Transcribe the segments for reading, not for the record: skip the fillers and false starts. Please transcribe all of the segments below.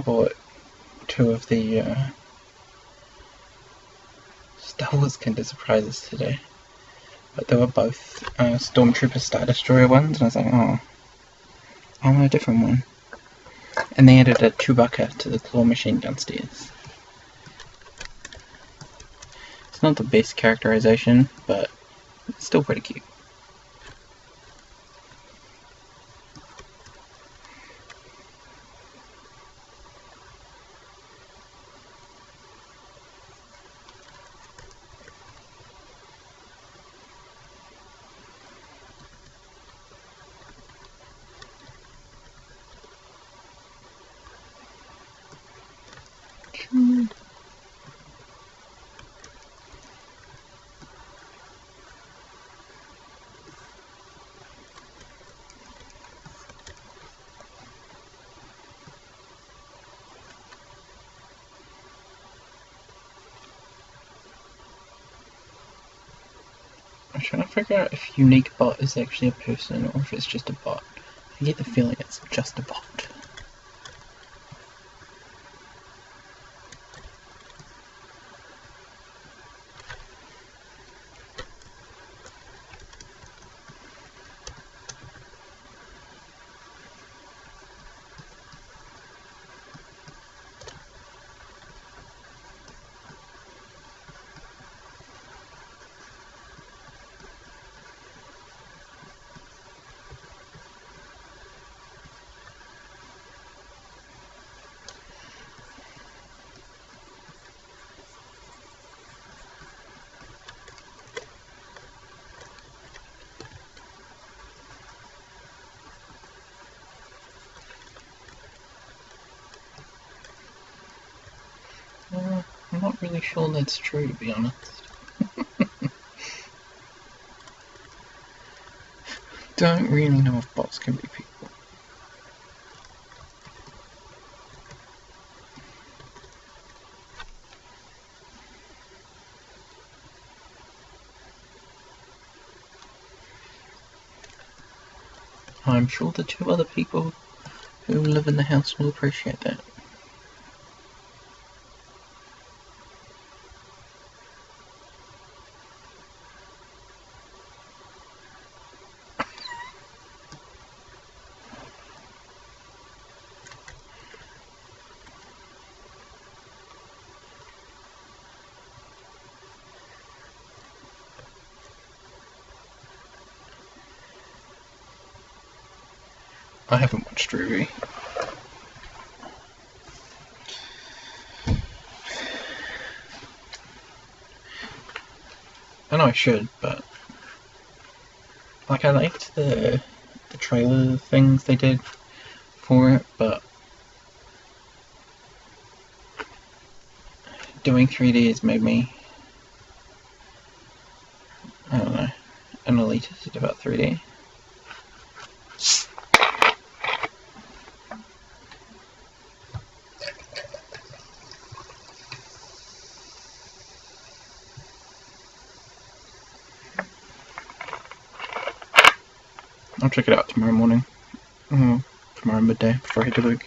bought two of the Star Wars Kinder Surprises today, but they were both Stormtrooper Star Destroyer ones, and I was like, oh, I want a different one. And they added a Chewbacca to the claw machine downstairs. It's not the best characterization, but it's still pretty cute. I'm trying to figure out if Unique Bot is actually a person or if it's just a bot. I get the feeling it's just a bot. I'm not really sure that's true, to be honest. Don't really know if bots can be people. I'm sure the two other people who live in the house will appreciate that. I haven't watched Ruby. I know I should, but like I liked the trailer things they did for it, but doing 3D has made me, I don't know, an elitist about 3D. I'll check it out tomorrow morning. Tomorrow midday before I head to work.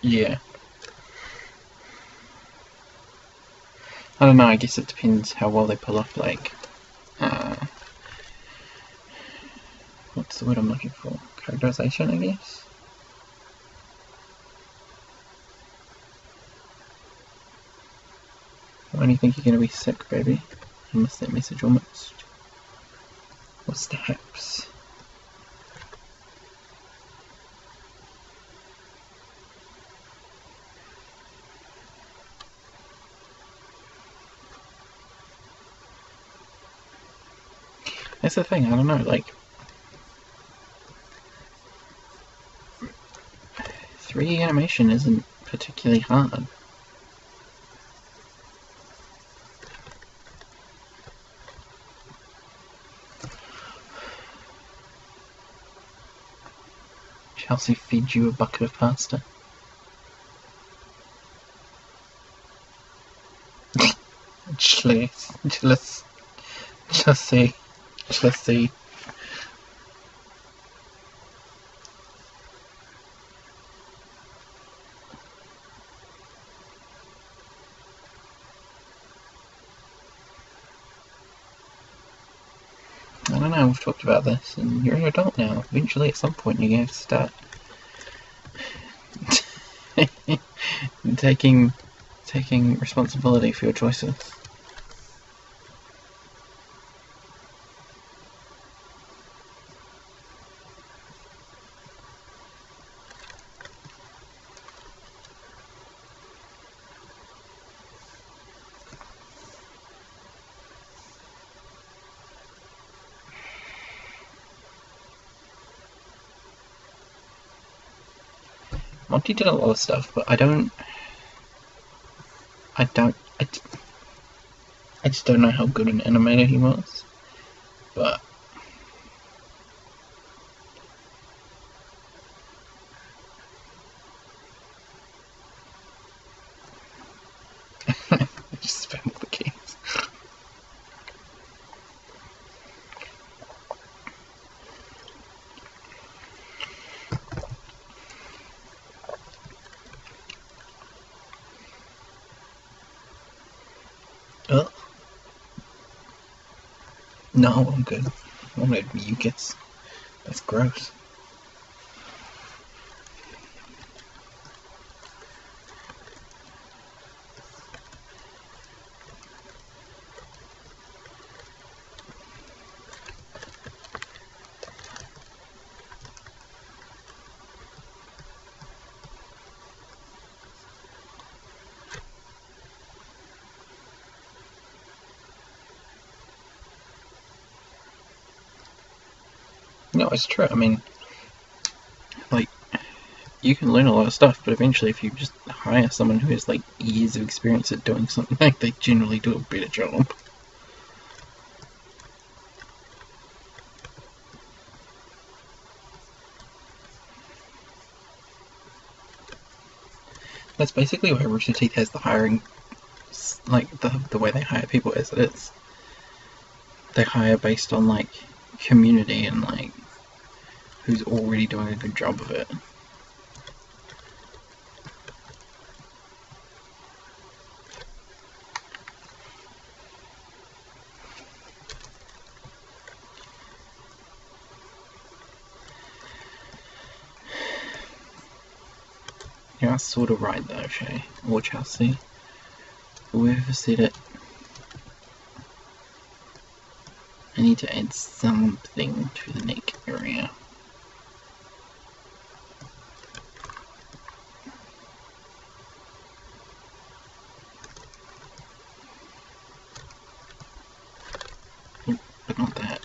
Yeah. I don't know, I guess it depends how well they pull off, like, what's the word I'm looking for? Characterization, I guess? Why do you think you're gonna be sick, baby? I missed that message almost. What's the haps? That's the thing, I don't know, like 3D animation isn't particularly hard. Chelsea feeds you a bucket of pasta. Just see. I don't know, we've talked about this, and you're an adult now. Eventually, at some point, you're going to start taking responsibility for your choices. Monty did a lot of stuff, but I just don't know how good an animator he was. But I just spam all the keys. Oh. No, I'm good. I wanted mucus. That's gross. No, it's true. I mean, like, you can learn a lot of stuff, but eventually if you just hire someone who has, like, years of experience at doing something, like, they generally do a better job. That's basically why Rooster Teeth has the hiring, like, the way they hire people as it is. They hire based on, like, community and, like, who's already doing a good job of it. You are sort of right though, Shay, or Chelsea. Whoever said it. I need to add something to the neck area. But not that.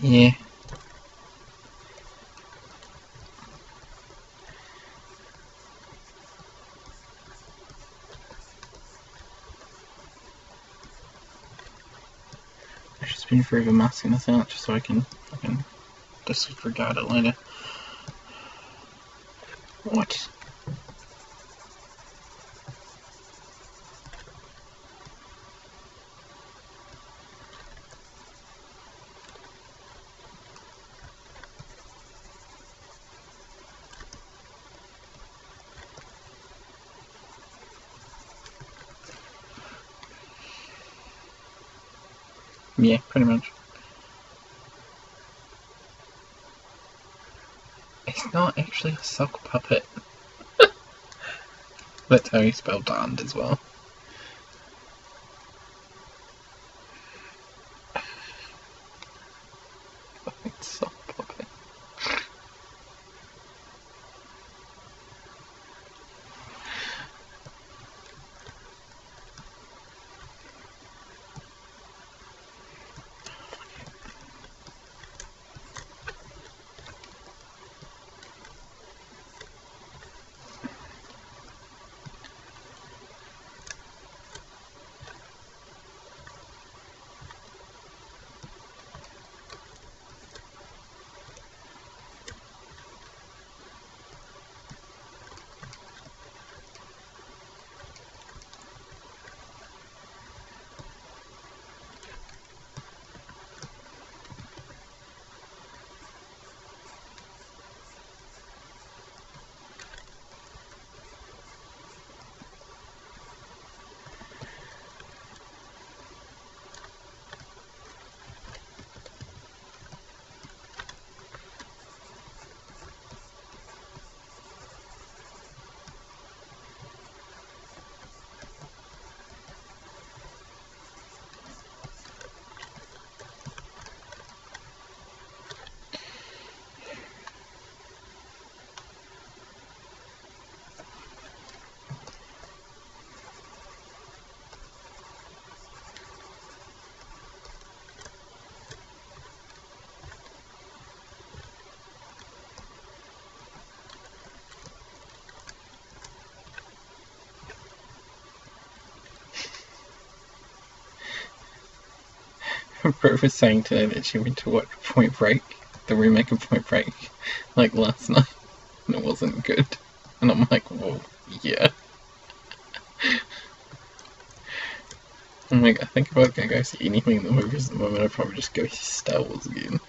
Yeah. I've just been forever masking this out just so I can disregard it later. What? Yeah, pretty much. It's not actually a sock puppet. That's how you spell darned as well. It's sock puppet. Bro was saying today that she went to watch Point Break, the remake of Point Break, like last night, and it wasn't good. And I'm like, whoa, yeah. I'm like, I think if I was gonna go see anything in the movies at the moment, I'd probably just go see Star Wars again.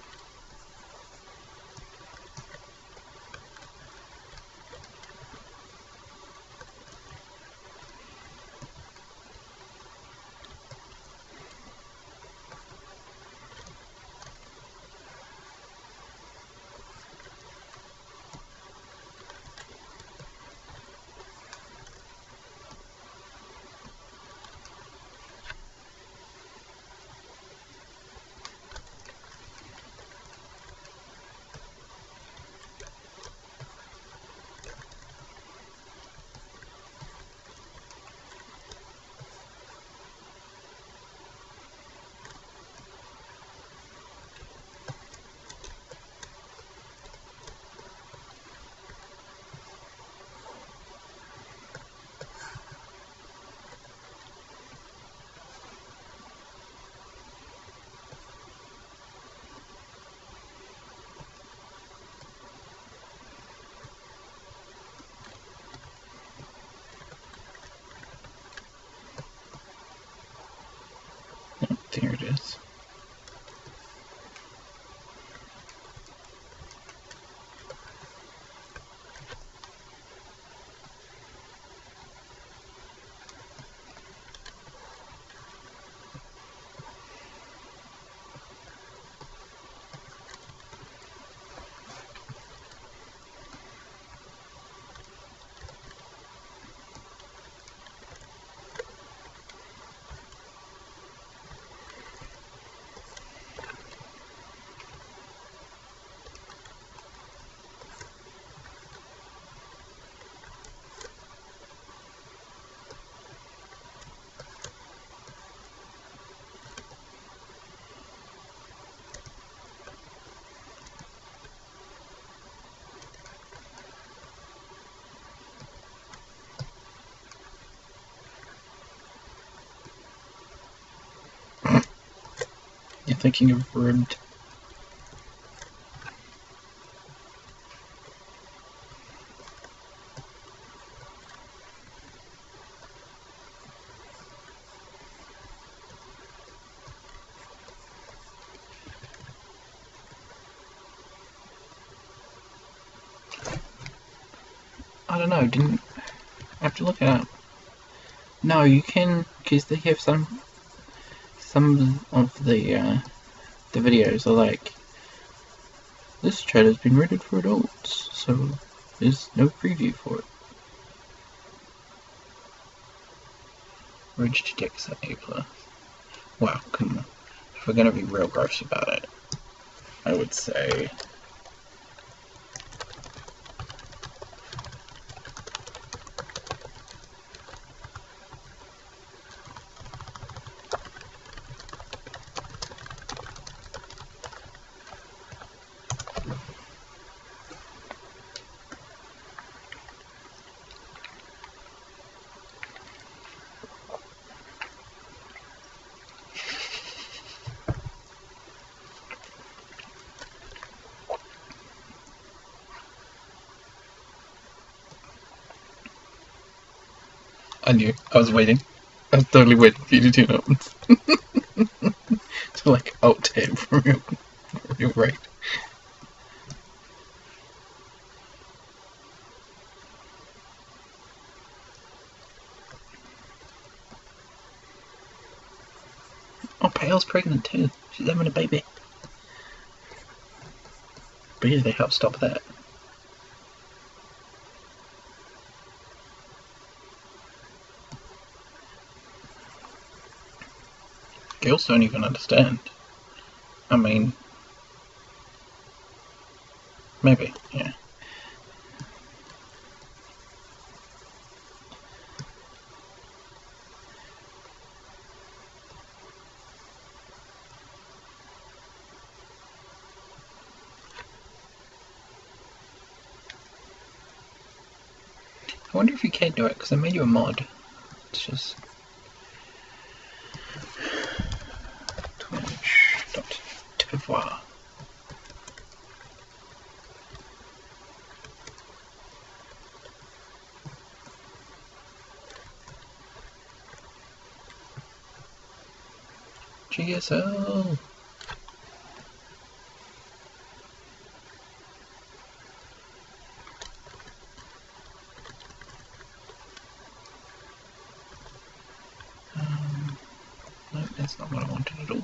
Oh, there it is. You're thinking of ribbed. I don't know, didn't I have to look it up? No, you can, because they have some of the videos are like, this trailer's been rated for adults, so there's no preview for it. Ridge to Dex at A+. Wow, come on. If we're gonna be real gross about it, I would say I knew. I was waiting. I was totally waiting for you to do it. To like alt-tab from your right. Oh, Pale's pregnant too. She's having a baby. But yeah, they help stop that. Girls don't even understand. I mean, maybe, yeah. I wonder if you can do it, because I made you a mod. It's just Twitch. GSL. No, that's not what I wanted at all.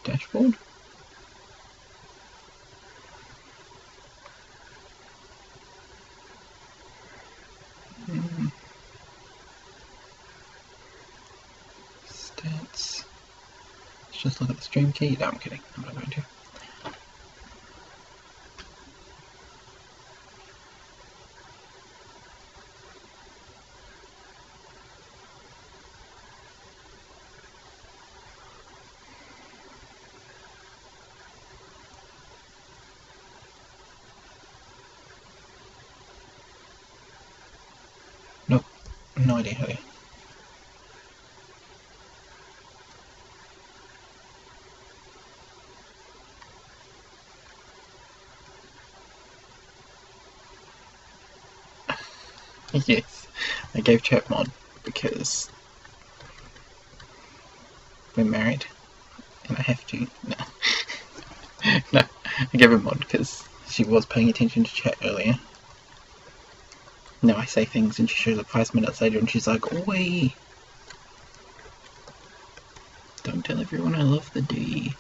Dashboard. Stats. Let's just look at the stream key. No, I'm kidding. I'm not going to. Nope. No idea how to. Yes, I gave chat mod because we're married and I have to. No. No, I gave her mod because she was paying attention to chat earlier. Now I say things and she shows up 5 minutes later and she's like, oi! Don't tell everyone I love the D.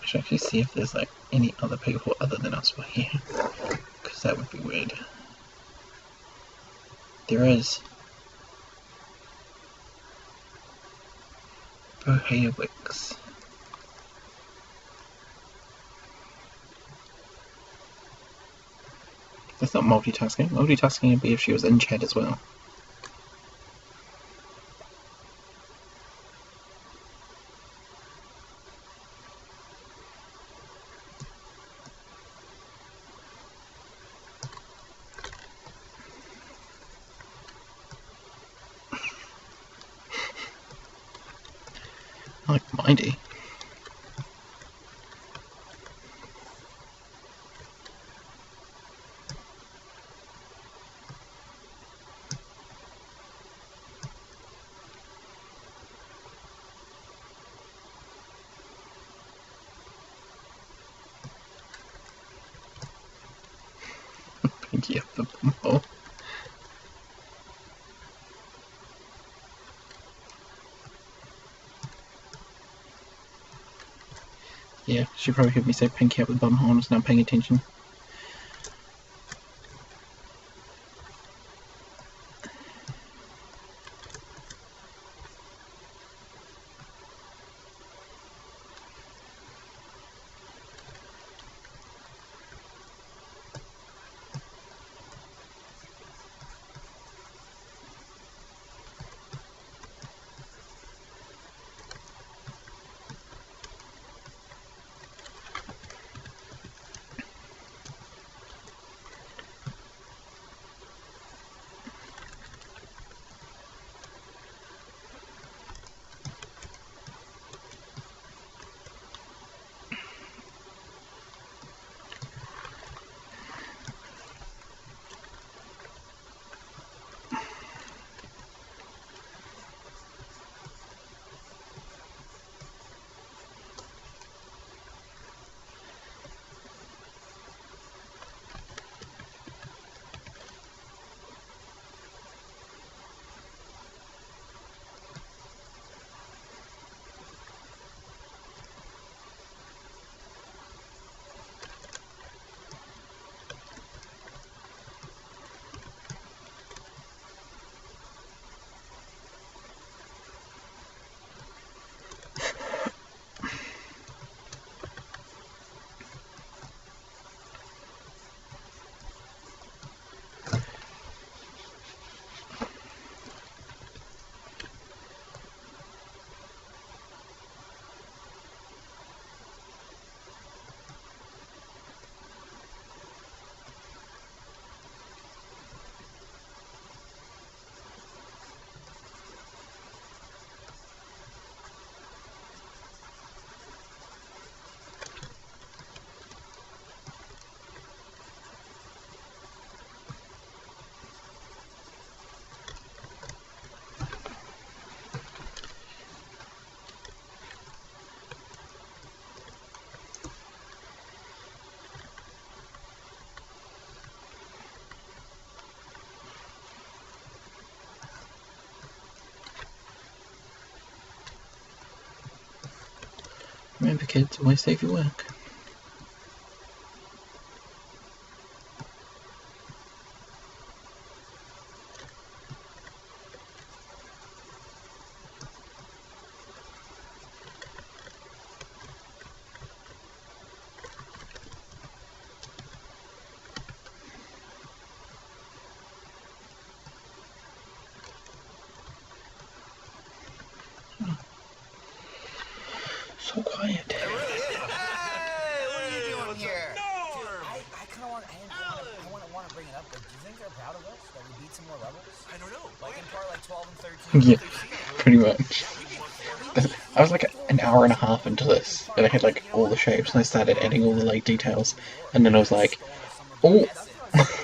I should actually see if there's like any other people other than us were here, because that would be weird. There is. Bohewicks. That's not multitasking. Multitasking would be if she was in chat as well. Like mindy. Pinky up the bumhole. Yeah, she probably heard me say pinky up the bumhole and was not paying attention. Remember kids, always save your work. So quiet. It really is. Hey, what are you doing here? I kind of want to bring it up, but do you think they're proud of us that we beat some more levels? I don't know. Like in part like 12 and 13? Yeah, pretty much. I was like an hour and a half into this, and I had like all the shapes, and I started adding all the like details, and then I was like, oh. I haven't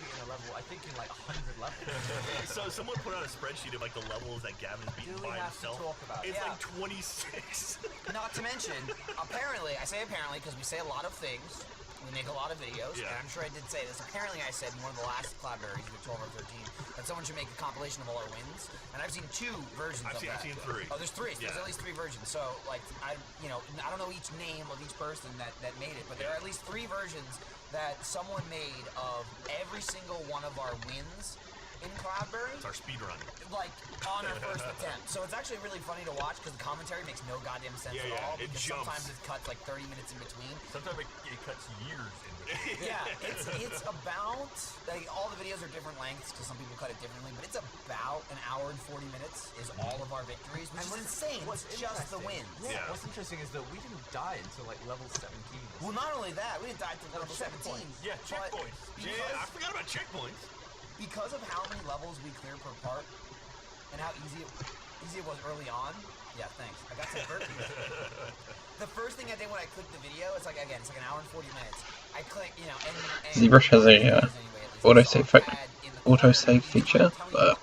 beaten a level, I think, in like 100 levels. So someone put out a spreadsheet of like the levels that Gavin's beaten by himself. It's like 26. Not to mention, apparently, I say apparently because we say a lot of things. We make a lot of videos, and I'm sure I did say this. Apparently, I said in one of the last Cloudberries, either 12 or 13, that someone should make a compilation of all our wins. And I've seen 2 versions of that. I've seen 3. Oh, there's 3. So there's at least 3 versions. So, like, I don't know each name of each person that made it, but there are at least 3 versions that someone made of every single one of our wins in Cloudberry. It's our speed run. Like, on our first attempt. So it's actually really funny to watch because the commentary makes no goddamn sense at all. It Because jumps. sometimes it cuts like 30 minutes in between. Sometimes it cuts years in between. Yeah, it's about, like, all the videos are different lengths because some people cut it differently, but it's about an hour and 40 minutes is all of our victories, which is insane. It's just the wins. Yeah. What's interesting is that we didn't die until like level 17. Well, not only that, we didn't die till level 17. Yeah, checkpoints. Yeah, I forgot about checkpoints. Because of how many levels we clear per part, and how easy it was early on. Yeah, thanks. I got some burpees. The first thing I did when I clicked the video, it's like, again, it's like an hour and 40 minutes. I click, and ZBrush has a autosave feature, but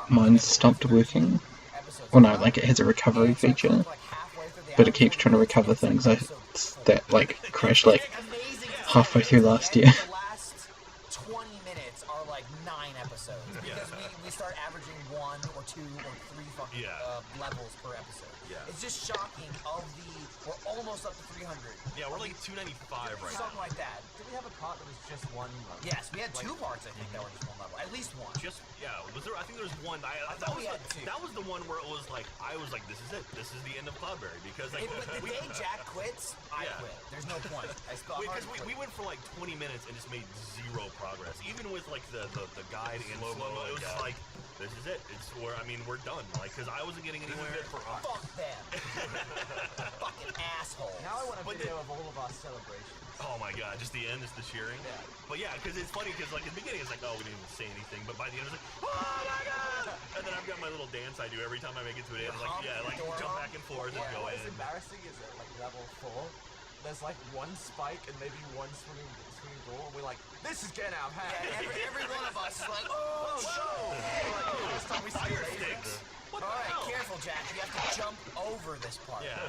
mine stopped working. Well, no, like it has a recovery feature, but it keeps trying to recover things that like crashed like halfway through last year. The last 20 minutes are like 9 episodes because we start averaging 1 or 2 or 3 fucking levels per episode. Yeah. It's just shocking. We're almost up to 300. Yeah, we're like 295 right now. Something like that. Did we have a part that was just one level? Yes, we had 2 parts I think that were just 1 level. At least 1. Just was there? I think there was one. I thought we had 2. That was the one where it was like I was like, this is it. This is the end of Cloudberry because like The day Jack quits, I quit. There's no point. I still because we went for like 20 minutes and just made 0 progress. Even with like the guide and slow-mo, it was just like, this is it. It's where we're done. Like, because I wasn't getting anywhere. For us. Fuck them. Fucking asshole. Now I want a video of all of our celebrations. Oh my god, just the end is the cheering. Yeah. But yeah, because it's funny because like in the beginning it's like, oh, we didn't even say anything, but by the end it's like, oh my god! And then I've got my little dance I do every time I make it to an end. Like jump back and forth and go in. What's embarrassing is that like level 4, there's like 1 spike and maybe 1 swinging door, and we're like, this is getting out of hand. Yeah, every one of us is like, oh, First time we see Fire lasers. sticks. What the Alright, hell? careful, Jack. You have to jump over this part. Yeah.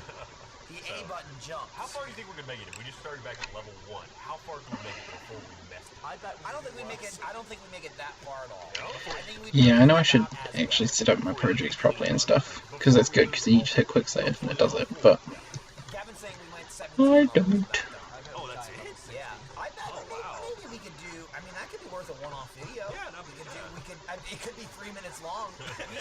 The A button jumps. How far do you think we're gonna make it? If we just started back at level 1, how far can we make it before we messed it? I bet I don't think we make it that far at all. No? I think we Yeah, I know I should not as actually set up my projects properly and stuff, because that's good, because you just hit quick save and it does it, but Gavin's saying we went 17 I levels don't. back then. Oh, that's it? Yeah, I bet wow. maybe we could do. I mean, that could be worth a one-off video. Yeah, that'd be good. It could be 3 minutes long. We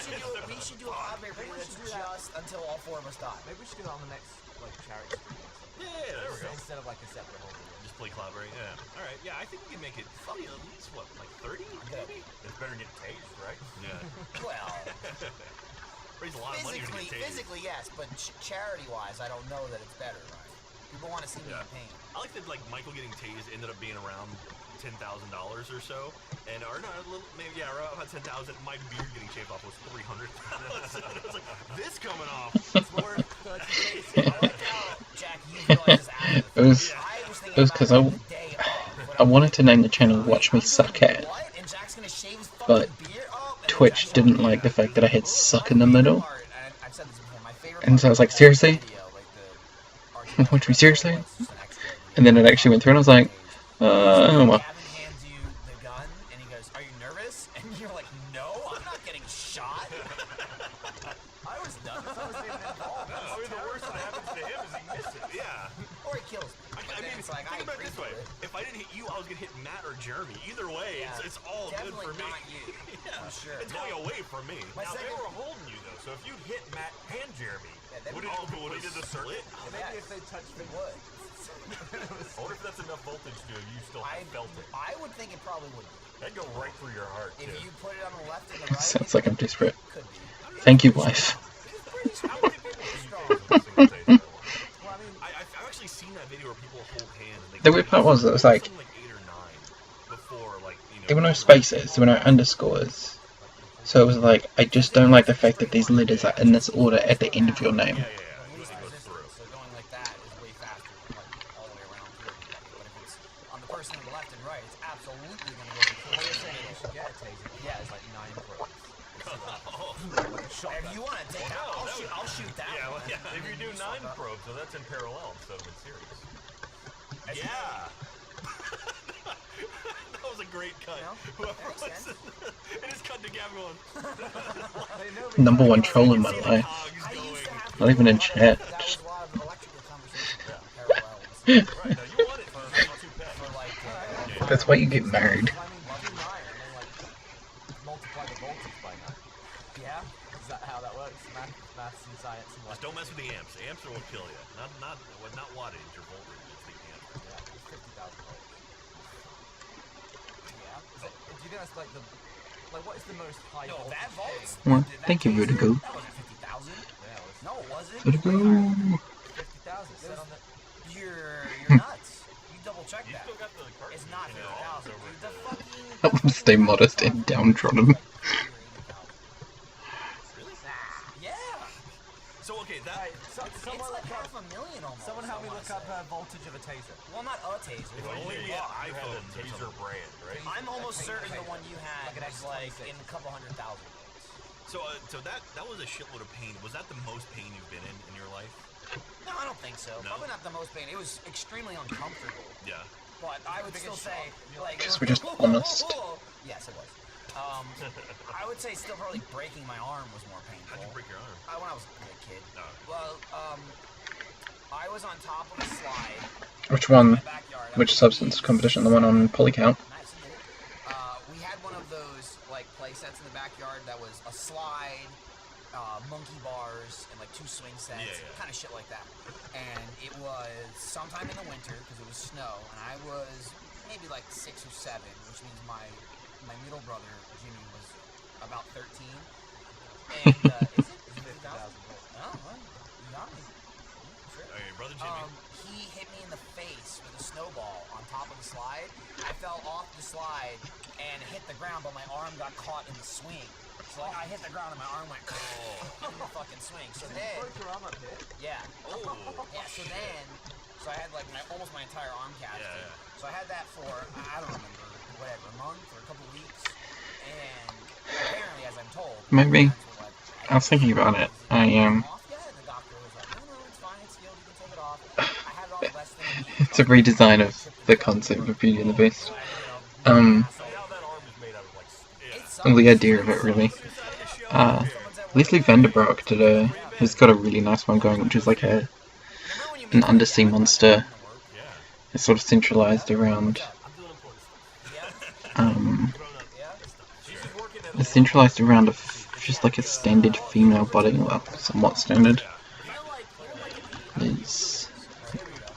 should do a Cloudberry video that's just until all 4 of us die. Maybe we should do that on the next like charity stream. Yeah, there we go. Instead of like a separate whole video. Just play Cloudberry. Yeah. All right. Yeah, I think we can make it probably at least what, like 30 maybe? It's better than getting tased, right? Yeah. Well, Raise a lot of money to get tased. physically yes, but charity-wise, I don't know that it's better. Right? People want to see me in pain. I like that like Michael getting tased ended up being around $10,000 or so, and or not a little, maybe around about 10,000. My beard getting shaved off was 300,000. I was like, this coming off. It's worth 30 days. I like how, Jack, you realize this after the it was fact. I was it thinking was about because it like the day of, when I wanted to name the channel Watch Me Suck At, what? And Jack's gonna shave his fucking but beard? Oh, and Twitch Jack's didn't like the fact that I had suck in the middle, I've said this before, my favorite and so I was like, seriously? Watch me seriously? And then it actually went through and I was like, oh well. Gavin hands you the gun and he goes, "Are you nervous?" And You're like, no, I'm not getting shot. I was done. I was even involved. I mean, the worst that happens to him is he misses. Yeah. Or he kills me. I But then mean, it's like, think I about it agree this way. to it. If I didn't hit you, I was gonna hit Matt or Jeremy. Either way, Yeah, it's all good definitely for me. not you, Yeah. for sure. It's going away from me. My Now, second- they were holding you though, so if you'd hit Matt and Jeremy, Yeah, that'd would be it, cool. would it did the split? Maybe if they touched It me. would. I wonder if that's enough voltage to you still I felt it. I would think it probably would be. That'd go right through your heart too. If you put it on the left and the right, Sounds like I'm desperate. it could be. Thank you, wife. How many people are Strong. single taser? Well, I mean, I've actually seen that video where people hold hands. And they The weird part was it was like something like 8 or 9 before, like, you know. there were no spaces, there were no underscores. So it was like, I just don't like the fact that these letters are in this order at the end of your name. Yeah. Well, It least goes through. resistance, so going like that is way faster, like all the way around through. But if it's on the person on the left and right, it's absolutely going to go what through you're the saying is you middle. should get a taser. Yeah. It's like 9 probes. Like a shotgun. If you want to take that, I'll shoot that Yeah, well, one. yeah. If you do 9 shotgun. probes, so that's in parallel instead of in series. As you Yeah. That was a great cut. You know, Whoever makes was sense. it just cut to Gavin going. They know me. Number one troll in my See the life. cogs I used going. to have to Not even do in a lot of- chat. That was a lot of electrical conversations Yeah. parallels. Right, no, you want it for not too bad. For like, That's why you get married. I mean, do 9 and then like multiply the voltage by 9. yeah. Is that how that works? Maths and science and Just don't mess with the amps. Amps will kill you. Not wattage or voltage. It's the amp. Yeah, it's 50,000 volts. Yeah. Do you think that's like the what is the most high No, voltage that volts. thing? Well, that thank you, taser, Vertigo. That wasn't 50,000. Yeah, it was No, it wasn't. Vertigo. 50,000. Set on the You're nuts. You double check You that. still got the cartridge. It's not you know, 50,000. over Dude, the the- fucking. I'll stay modest and downtrodden. Really? Yeah. So okay, that. Right, It's someone like look up. $500,000 almost. Someone help me I look wanna up say. voltage of a taser. Well, not a taser. If but only we you had are. iPhone taser brand, right? I'm almost taser certain the taser. one you had Like an was like X26. in a couple $100,000. So that was a shitload of pain. Was that the most pain you've been in your life? No, I don't think so. No? Probably not the most pain. It was extremely uncomfortable. Yeah. But I would still biggest say, shock. like, Guess we're just honest. Yes, it was. I would say still probably breaking my arm was more painful. How'd you break your arm? When I was a kid. No. Well, I was on top of a slide Which in one? my backyard. Which substance competition? The one on Polycount? Nice, you did it. We had one of those like play sets in the backyard that was a slide, monkey bars, and like 2 swing sets, Yeah. kind of shit like that. And it was sometime in the winter because it was snow, and I was maybe like 6 or 7, which means my middle brother Jimmy was about 13. And is it 50,000? Oh, well, you got me. Sure. Okay, brother Jimmy. He hit me in the face with a snowball on top of the slide. I fell off the slide and hit the ground, but my arm got caught in the swing. So like I hit the ground and my arm went in the fucking swing. So You then, broke your arm up here? yeah, Oh. yeah. So I had like almost my entire arm cavity. Yeah. So I had that for I don't remember whatever, a month or a couple weeks, and apparently, as I'm told, Maybe. my parents were like, I was thinking about it. I am. off yet? And the doctor was like, no, it's fine, it's healed, you can take it off. I had it on less than a week. It's a redesign of the concept of Beauty and the Beast. So now that arm is made out of like. Yeah. The idea of it, really. Leslie Vanderbroek did has got a really nice one going, which is like an undersea monster. Yeah. It's sort of centralized around, I'm doing important stuff. um, Grown up. Yeah. She's just working at it's centralized around just like a standard female body, well, somewhat standard. Is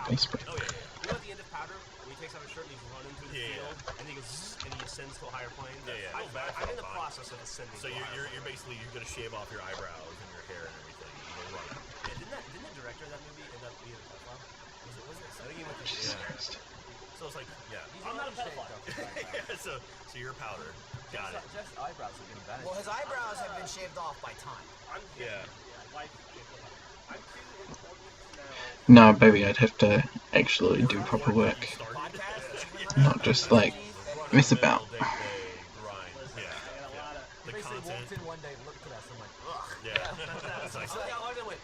basically. Oh, yeah. You know at the end of Powder, when he takes off his shirt and he's running through the Yeah, field, and he goes zzz, and he ascends to a higher plane? Yeah. I'm, Go back I'm in for the a process of ascending So to a higher you're basically gonna shave off your eyebrows and your hair and everything. And go running. plane. Yeah, didn't the director of that movie end up being a pedophile? Was it? I think he went to So it's like, yeah. I'm not a pedophile. Yeah, so you're powder. Got it. Jeff's eyebrows have been vanished. Well, his eyebrows have been shaved off by time. I'm Yeah. life I'm too important now. No, baby, I'd have to actually do proper work, Podcast? not just like mess about. Day, grind. Yeah. I got a lot of... The Basically content. walked in one day, looked at us, and went, ugh. Yeah. It's like, So yeah, I looked and went,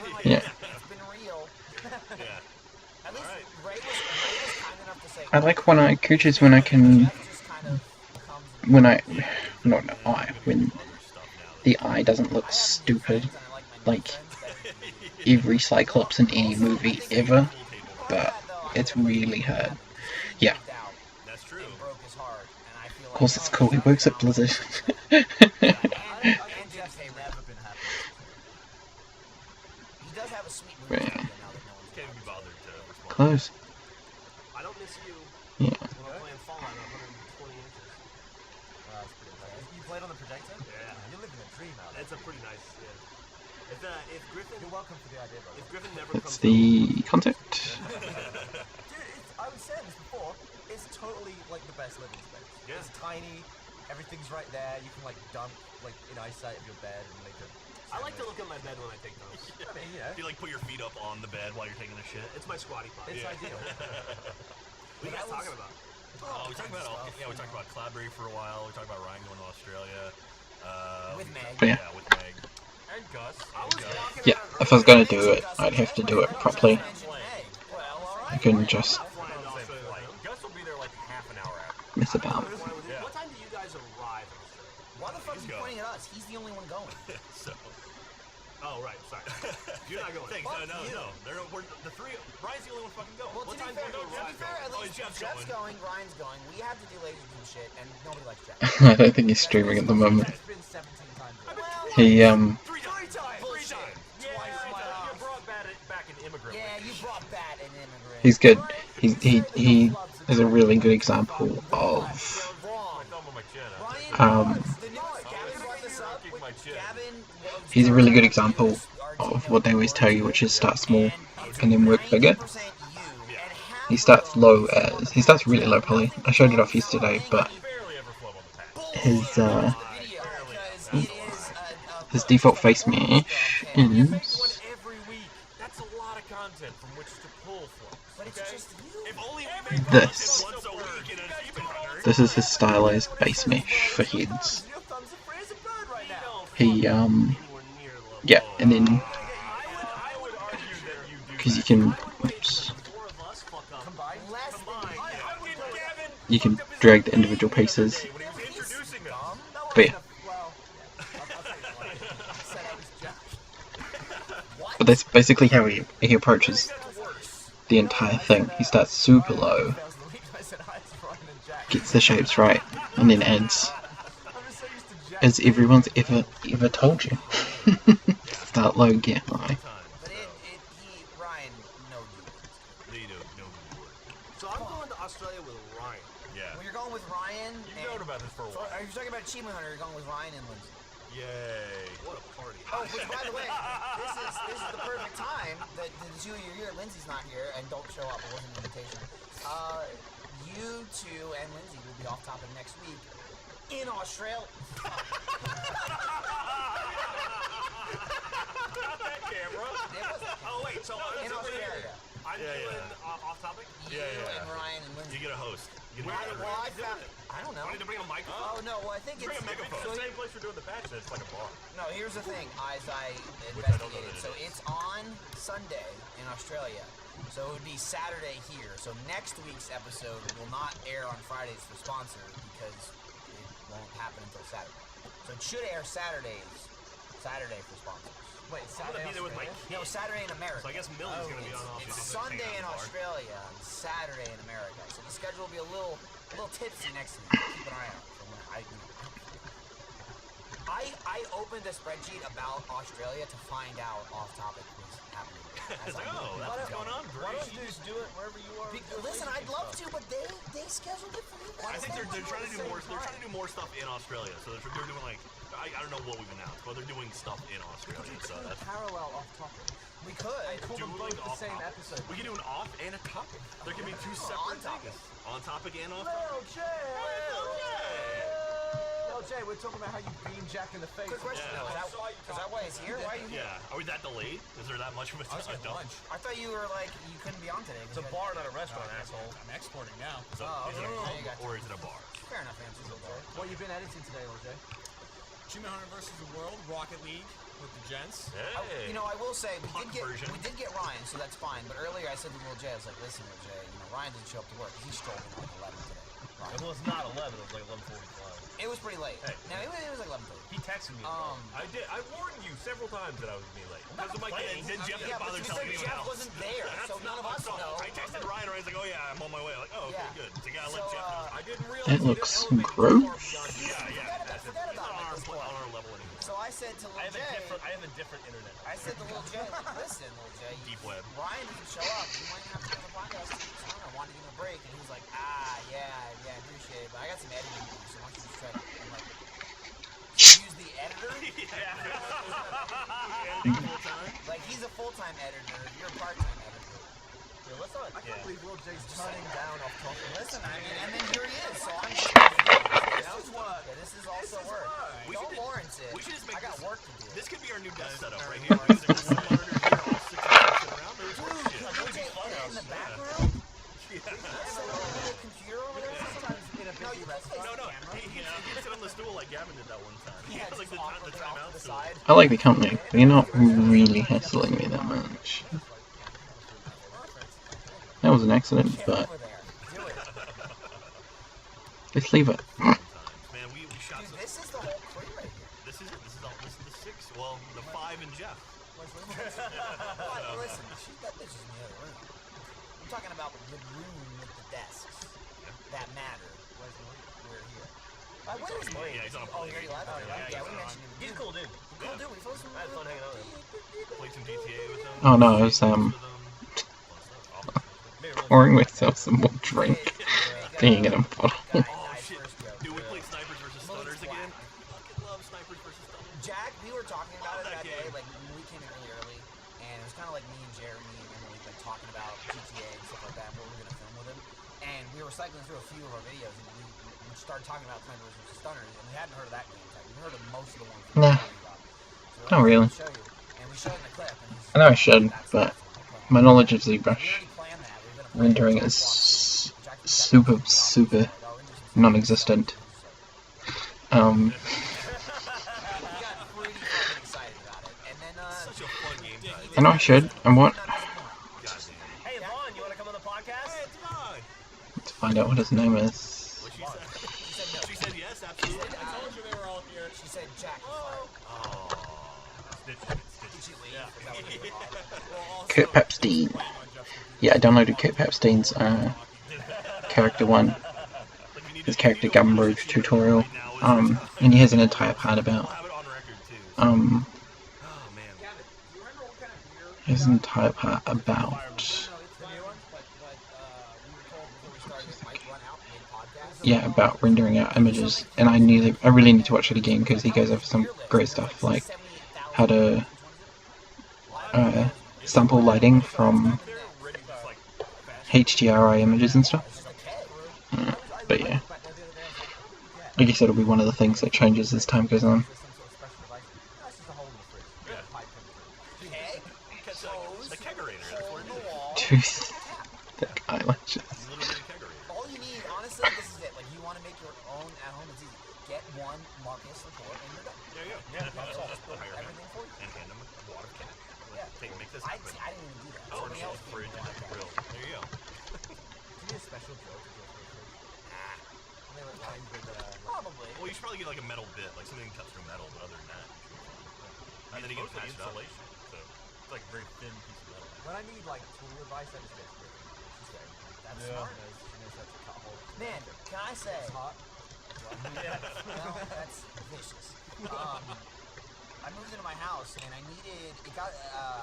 We're like, Yeah. It's been real. yeah. At least Alright. Ray was kind enough to say. I like when I coaches when I can Jeff just kind of comes when the eye doesn't look stupid like every Cyclops in any movie ever, but it's really hard. Yeah, That's true. of course it's cool. He works at Blizzard. And Jeff's never been happy. He does have a sweet movie Right. studio now that no one's Can't be bothered to respond. Close. I don't miss you Yeah. when I'm playing Fallout at 120 inches. That's pretty impressive. You played on the projector? Yeah. You're living a dream out there. That's a pretty nice. Yeah. If Griffin, You're welcome for the idea, bro. if Griffin never It's comes the contact. Dude, I was saying this before, it's totally like the best living space. Yeah. It's tiny, everything's right there, you can like dump like in eyesight of your bed and make it. I like to look at my bed when I take those. I mean, you know, You like put your feet up on the bed while you're taking a shit? It's my squatty pot. it's ideal. What are you guys talking about? We talked about we talked about Cloudberry for a while. We talked about Ryan going to Australia. With Meg. Yeah. With Meg. And Gus. Yeah, if I was gonna do it, I'd have to do it properly. I couldn't just Gus will be there like half an hour after. mess about. What time do you guys arrive in Australia? Why the fuck is he go. pointing at us? He's the only one going. So. Oh, right. Sorry. You're not going. Thanks. Fuck No. you. We're the three. Ryan's the only one fucking going. Well, What to time be fair, do you go? at Oh, least Jeff's Jeff's going. going, Ryan's going. We have to do lasers and shit, and nobody likes Jeff. I don't think he's streaming at the moment. It's been 17 times. already. He Three times. Bullshit. Yeah, Twice my you house. brought back an immigrant. Yeah, you brought Bat and immigrant. he's good. He is a really good example of Wrong. My thumb on my chin. Ryan, Um, the newest Gavin brought this up. Kick my chin. Gavin, he's a really good example of what they always tell you, which is start small and then work bigger. He starts low as he starts really low probably. I showed it off yesterday, but Barely ever flub on the patch. his default face mesh One is every week. That's a lot of content from which to pull from. But it's just you. If only we made this. once a week in Achievement Hunter. This is his stylized base mesh for heads. Your thumbs are free as a bird right now. He Anywhere near level. yeah, and then I would argue that you do. because you can oops, Four of us fuck up. Combined? Less than Combined. you. Gavin. you can drag the individual pieces. When he was introducing us. Dumb? That But wasn't a- well, yeah. I'll take it. I said I was joking. But that's basically how he approaches That's worse. the entire thing. He starts super low, That was the week I said hi to Ryan and Jack. gets the shapes right, and then adds. I'm just so used to Jack. As everyone's ever told you. Start low, get high. But Ryan, no you. They do. No. So I'm going to Australia with Ryan. Yeah. When you're going with Ryan, You've known about this for a So while. are you talking about Achievement Hunter? You're going with Ryan and Lindsay. Yay. What a party. Oh, which by the way, this is the perfect time that the two of you are here. Lindsay's not here, and don't show up. It wasn't an invitation. You two and Lindsay will be off topic next week in Australia. Not that camera. It was Oh, wait. So in Australia. I'm Yeah, doing yeah. Off topic? You Yeah. and Ryan and Lindsay. You get a host. You Where- get a where- Well, I doing found. it? I don't know. I need to bring a microphone. Oh no, well I think Bring it's a megaphone. It's the same place we're doing the patch. It's like a bar. No, here's the thing, as I Which I don't know investigated. that So it is. it's on Sunday in Australia. So it would be Saturday here. So next week's episode will not air on Fridays for sponsor because it won't happen until Saturday. So it should air Saturday for sponsors. Wait, I'm Saturday gonna be there with my Australia? kid. No, Saturday in America. So I guess Millie's gonna be on off. It's Just Sunday hanging in out at the bar. Australia and Saturday in America. So the schedule will be a little tipsy next week. Keep an eye out for when I opened a spreadsheet about Australia to find out off topic was happening. It's like, oh, that's what's going on. Why Great. don't you just do it wherever you are? with your Listen, laser I'd game love stuff? to, but they scheduled it for me. I think they're trying to do more. They're time. trying to do more stuff in Australia. So they're doing like I don't know what we've announced, but they're doing stuff in Australia. So that's Parallel off topic. We could. And call them both the same episode. we can do an off and a topic. There can be two On separate topic. things. On topic and off. Lil Jay! Jay! Lil Jay, we're talking about how you beam Jack in the face. Quick question Yeah. though, is that why he's here? Why are you here? Yeah. Are we that delayed? Is there that much of a dump? I thought you were like you couldn't be on today. It's a bar, not a restaurant, asshole. I'm exporting now. So Oh, is it a okay. club You got or is it a bar? Fair enough, answer. What you been editing today, Lil Jay? Achievement Hunter versus the World, Rocket League with the gents. Hey. You know, I will say Punk version. we did get Ryan, so that's fine. But earlier I said to Lil Jay, I was like, listen, Lil Jay, Ryan didn't show up to work. He's strolling at like 11 today. problem. Well, it's not 11. It was like 11:45. It was pretty late. Hey. No, it was like 11:30. He texted me. I did. I warned you several times that I was gonna be late. Because of my complaining. kids. Then Jeff Yeah, didn't but bother you telling said anyone Jeff else. wasn't there, so none of us know. I texted Ryan. Ryan's like, oh yeah, I'm on my way. I'm like, oh okay, Yeah. good. So you gotta So, let Jeff know. I didn't realize It looks you didn't elevate gross. far beyond you. Yeah. Forget about it at this point. On our level anymore. So I said to I Lil have Jay, a different internet. I said to Lil Jay, listen, Lil Jay, Deep web. Ryan doesn't show up. You might have to go on the podcast too. So I wanted to give him a break, and he was like, yeah, I appreciate it, but I got some editing to do, so why don't you just try to, I'm like, so use the editor? Like, he's a full-time editor, you're a part-time editor. Yeah, let's not. I can't believe Lil J's turning down off talking. Listen, I mean, and then here he is, so I'm just this is work. Yeah, this is also work. We Don't should Lawrence it. we should just make I got this- work to do. This could be our new desk setup right here. There's one monitor here, all six of us sit around. There's Dude, work shit. Lil Jay in the back room? There's a little computer over there sometimes. No, you can't face No, the camera. he sit on the stool like Gavin did that one time. Yeah, It's like just the awkwardly time off out to the stool. side. I like the company, but you're not really hassling me that much. That was an accident, Get but over there. Do it. let's leave it. Man, we shot Dude, some. this is the whole crew right here. This is it. This is the six. Well, the 5 and Jeff. But listen, shoot that bitch in the other room. I'm talking about the room with the desks that matter. We're here. Where is Marie? Yeah, he's on a Oh, plane. here he left? Yeah, we mentioned him. He's a cool dude. Cool dude. We supposed to I had fun hanging out with him. Played some GTA with them. Oh no, it was pouring myself some more drink, being in a bottle. Oh shit. Dude, we played Snipers versus Stunners again. I fucking love Snipers versus Stunners. Jack, we were talking about it Love that that day, game. like when we came in really early, and it was kind of like me and Jeremy and Emily like talking about GTA and stuff like that, and what we were gonna film with him. And we were cycling through a few of our videos, and we started talking about Snipers versus Stunners, and we hadn't heard of that game type. We heard of most of the ones. we Nah. were talking about. So Not really. Show you, and we showed him the clip, and he's I know I should, that's but the one we're my playing. knowledge of We ZBrush already planned that. We were gonna play rendering it. is Jack super, was super like, oh, interesting. non-existent. We got pretty fucking excited about it, and then Such a fun game time. I know I should, and what? Goddamn. Hey, Vaughn, you want to come on the podcast? Hey, it's mine. Let's find out what his name is. What she said? She said no. She said yes, absolutely. I told you they were all here. She said Jack is fired. Oh. Did she leave? Yeah. Is that what you thought? Well, also, Kurt Papstein. playing on Jeff's computer. Yeah, I downloaded Kurt Papstein's character 1, Like, we need his to- character we need to Gumroad open this tutorial, right now, isn't it? and he has an entire part We'll about, have it on record too. um, Oh man. Gavin, do you remember what kind of beer? his entire part about, No, it's the new one, but we were told before we started it might run out mid-podcast. yeah, about rendering out images, and I really need to watch it again because he goes over some great stuff, like how to sample lighting from They're ready to like HDRI images and stuff. But yeah, I guess it'll be one of the things that changes as time goes on. the kegerator. That's what it is. Tooth thick eyelashes. A little bit of kegerator. All you need, honestly, this is it. Like, you want to make your own at home, it's easy. Get one Marcus report and you're done. There you go. Yeah, that's all. Just hire him Everything for you. and hand him a wad of cash. Yeah. Make this I happen. didn't even do that. Oh, Somebody no, else fridge did and that. grill. There you go. Probably. Well, you should probably get like a metal bit, like something that cuts through metal. But other than that, and then you can patch it up. So it's like a very thin piece of metal. When I need like tool advice, I just get Griffin. She's very That's Yeah. smart. She knows how to cut holes. Man, can I say? It's hot. No, that's vicious. I moved into my house and I needed. It got.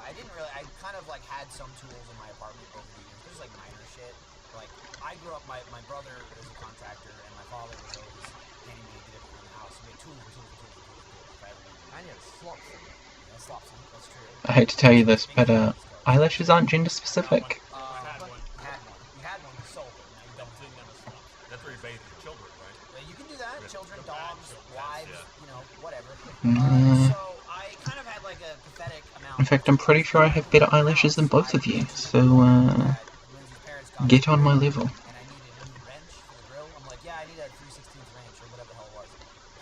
I didn't really. I kind of like had some tools in my apartment over the years. There's like minor shit. Like I grew up. My brother is a contractor and my father was always handing me to get everything in the house. So we had tools. For everything. And yeah, slops. That's Slopson. That's true. I hate to tell you this, but eyelashes aren't gender specific. had one. You had one. You had one. You sold it. Now you don't. Didn't have a slump. That's where you bathe your children, right? You can do that. Children, dogs, wives, you know, whatever. Mm. So I kind of had like a pathetic amount. In fact, I'm pretty sure I have better eyelashes than both of you, so get on my level. And I needed a new wrench for the grill. I'm like, yeah, I need a 3/16 wrench or whatever the hell it was.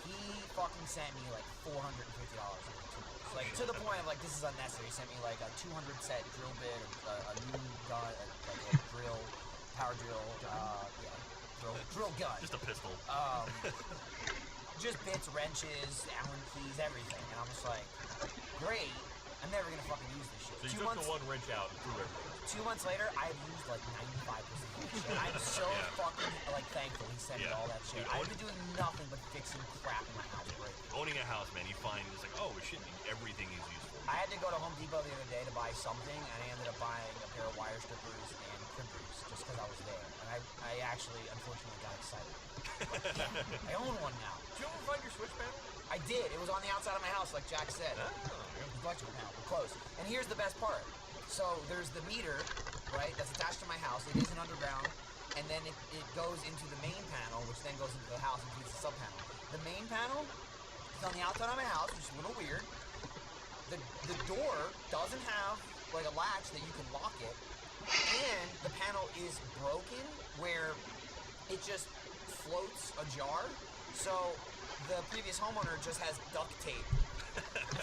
He fucking sent me like $450 worth of tools. Like to the point of like this is unnecessary. He sent me like a 200 set drill bit, a new gun, like a drill, power drill, yeah, drill gun. Just a pistol. Just bits, wrenches, Allen keys, everything. And I'm just like, great. I'm never gonna fucking use this shit. So you took the one wrench out and threw everything. 2 months later, I've used like 95% of this shit. I'm so fucking like thankful he sent me all that shit. Dude, I've been doing nothing but fixing crap in my house. Right? Owning a house, man, you find it's like, oh shit, everything is useful. I had to go to Home Depot the other day to buy something, and I ended up buying a pair of wire strippers and crimpers just because I was there. And I actually, unfortunately, got excited. Like, yeah, I own one now. Did you ever find your switch panel? I did. It was on the outside of my house, like Jack said. The electrical panel, we're close. And here's the best part. So there's the meter, right, that's attached to my house. It isn't underground. And then it goes into the main panel, which then goes into the house and feeds the sub panel. The main panel is on the outside of my house, which is a little weird. The door doesn't have like a latch that you can lock it. And the panel is broken where it just floats ajar. So the previous homeowner just has duct tape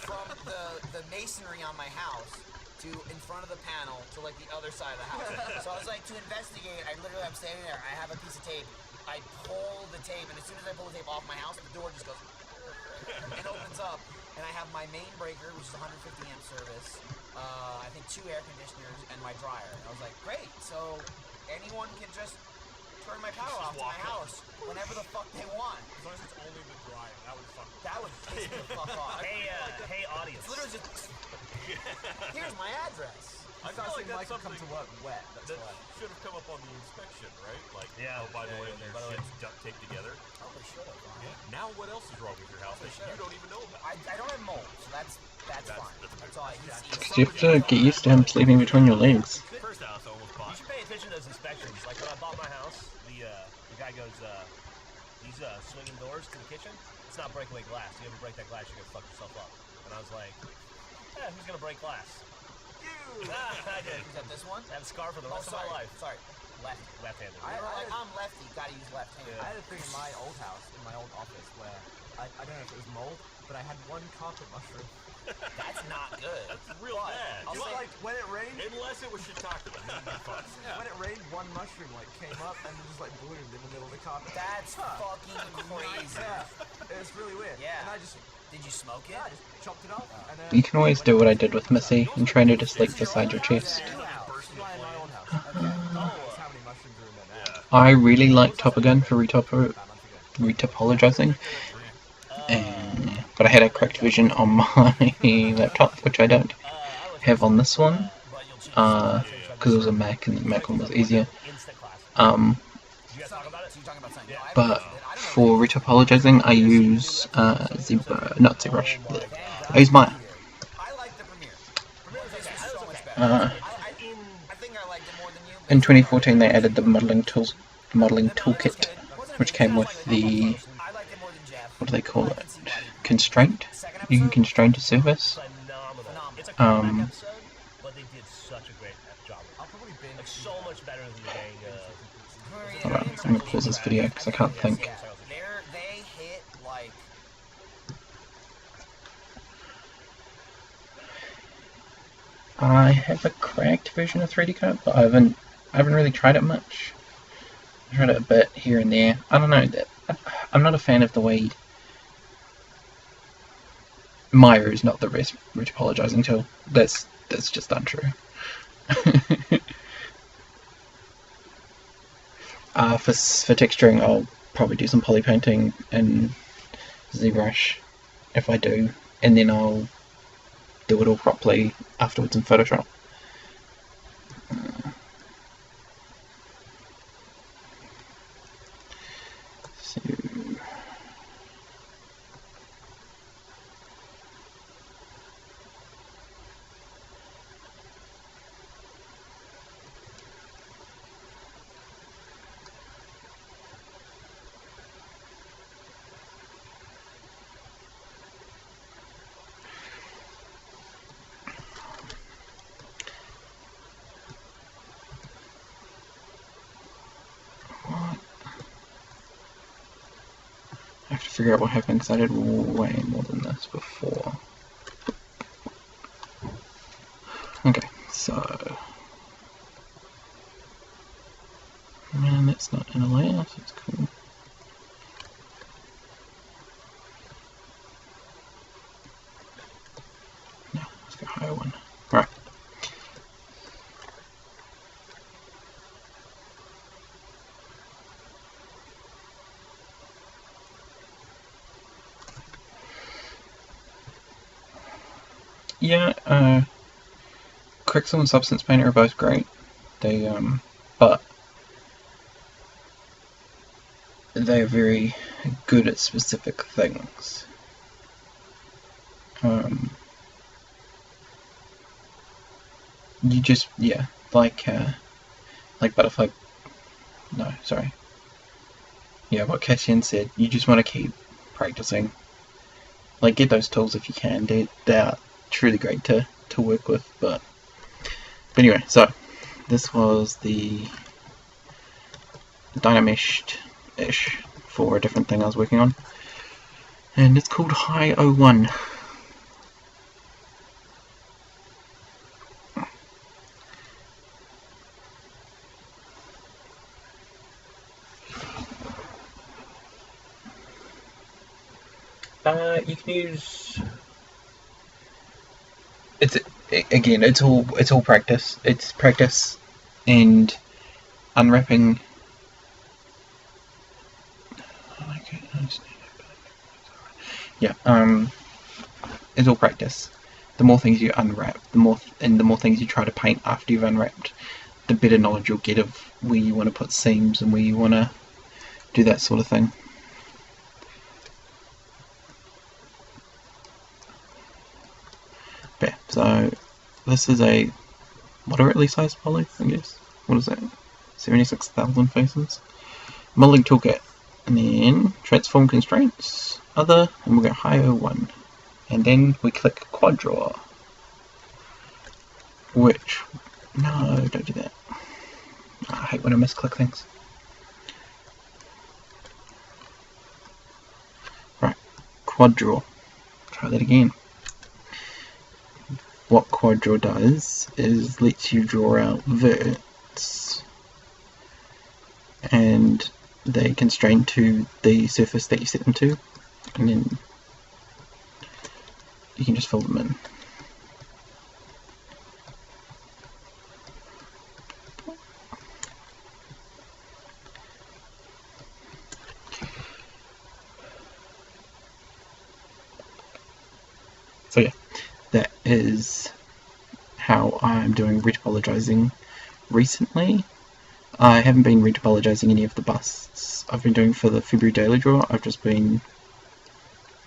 from the masonry on my house to in front of the panel to like the other side of the house. So I was like, to investigate, I'm standing there, I have a piece of tape, I pull the tape, and as soon as I pull the tape off my house, the door just goes and opens up, and I have my main breaker, which is 150 amp service, I think 2 air conditioners, and my dryer. And I was like, great, so anyone can just turn my power off to my house whenever the fuck they want. As long as it's only the dryer, that would fuck. That would piss me the fuck off. Hey, audience. It's literally just, here's my address. I feel thought like like that's come to work wet. That's That why. should have come up on the inspection, right? Like, Yeah. oh, by the way, yeah, your by the way. shit's duct taped together. Oh, they should have. Now what else is wrong with your house that you don't even know about? I don't have mold, so that's fine. That's all. He's You have to get used to him sleeping between your legs. First house I almost You bought. should pay attention to those inspections. Like when I bought my house, the guy goes, these swinging doors to the kitchen, it's not breakaway glass. You ever break that glass, you're gonna fuck yourself up. And I was like, yeah, who's gonna break glass? You! I did. Is that this one? I have a scar for the Oh, rest of sorry. my life. Sorry. Left. Left-handed. They were like, I'm lefty, gotta use left hand. I had a thing in my old house, in my old office, where I don't know if it was mold, but I had one carpet mushroom. That's not good. That's real bad. I'll Just say- like when it rained, Unless it was shiitake, then it'd be fun. when it rained, one mushroom like came up and just like bloomed in the middle of the carpet. That's fucking crazy. Yeah, it was really weird. Yeah. And I just, Did you smoke it? yeah, I just chopped it off. And, You can always do what I did with Missy and train her to sleep beside your chest. New house. Burst into My flame. old house. Okay. That's how many mushrooms are in there now. I really like Top Gun for About a month ago. retopologizing, but I had a cracked version on my laptop, which I don't have on this one, because it was a Mac and the Mac one was easier. Instant classic. You guys talk about it? So you're talking about something. But for retopologizing, I use not ZBrush. I use Maya. I like the Premiere. Premiere makes me so much better. Uh, I think I liked it more than you. In 2014, they added the modeling toolkit, which came with the, I liked it more than Jeff. what do they call it? Constraint. You can constrain to service. Phenomenal. It's a Um, comeback episode, but they did such a great job. I'll probably binge Like so much better than the gang. Alright, I'm gonna close this video because I can't think. Yeah, they hit like. I have a cracked version of 3D Cut, but I haven't really tried it much. I tried it a bit here and there. I don't know. I'm not a fan of the way Maya is not the best retopologizing tool. That's just untrue. For texturing, I'll probably do some poly painting in ZBrush if I do, and then I'll do it all properly afterwards in Photoshop. So I have to figure out what happened because I did way more than this before. Okay, so... And that's not in a layer, so it's 1. Right. Yeah, Crixel and Substance Painter are both great. They, but they're very good at specific things. You just, yeah, like Butterfly, no, sorry. Yeah, what Cassian said, you just want to keep practicing. Like, get those tools if you can. They're truly great to work with, but anyway, so this was the Dynamesh-ish for a different thing I was working on, and it's called High 01. You can use. It's all practice. It's practice and unwrapping. Yeah. It's all practice. The more things you unwrap, the more things you try to paint after you've unwrapped, the better knowledge you'll get of where you want to put seams and where you want to do that sort of thing. Yeah, so this is a moderately sized poly, I guess. What is that? 76,000 faces. Modeling toolkit. And then transform constraints, other, and we'll go High 01. And then we click quad draw. Which, no, don't do that. I hate when I misclick things. Right, quad draw. Try that again. What quad draw does is lets you draw out verts, and they constrain to the surface that you set them to, and then you can just fill them in. So yeah, that is how I'm doing retopologizing recently. I haven't been retopologizing any of the busts I've been doing for the February daily draw. I've just been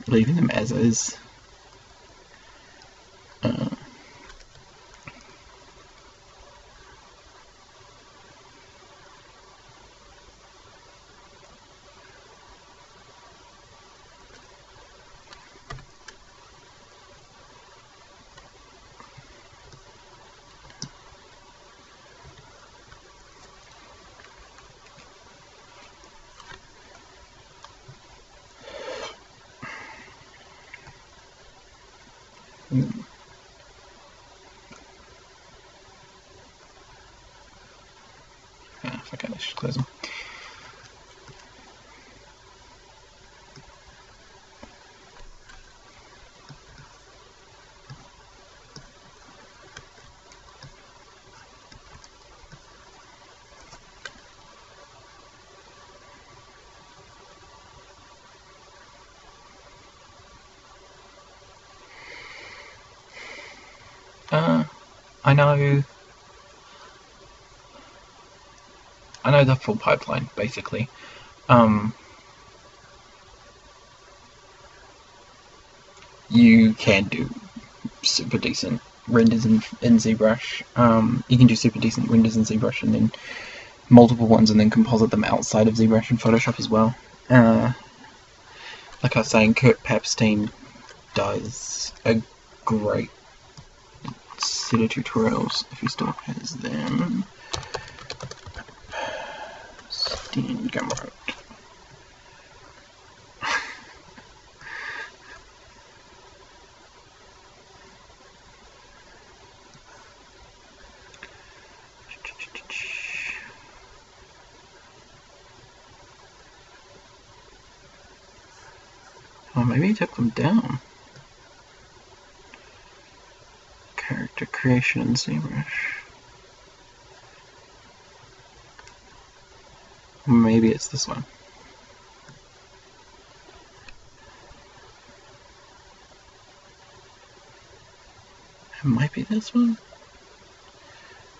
leaving them as is. Okay, let's just close them. I know the full pipeline, basically. You can do super decent renders in ZBrush. You can do super decent renders in ZBrush and then multiple ones and then composite them outside of ZBrush and Photoshop as well. Like I was saying, Kurt Papstein does a great set of tutorials, if he still has them. Stein Gumroad. Oh, maybe he took them down. Okay. creation in ZBrush. Maybe it's this one. It might be this one.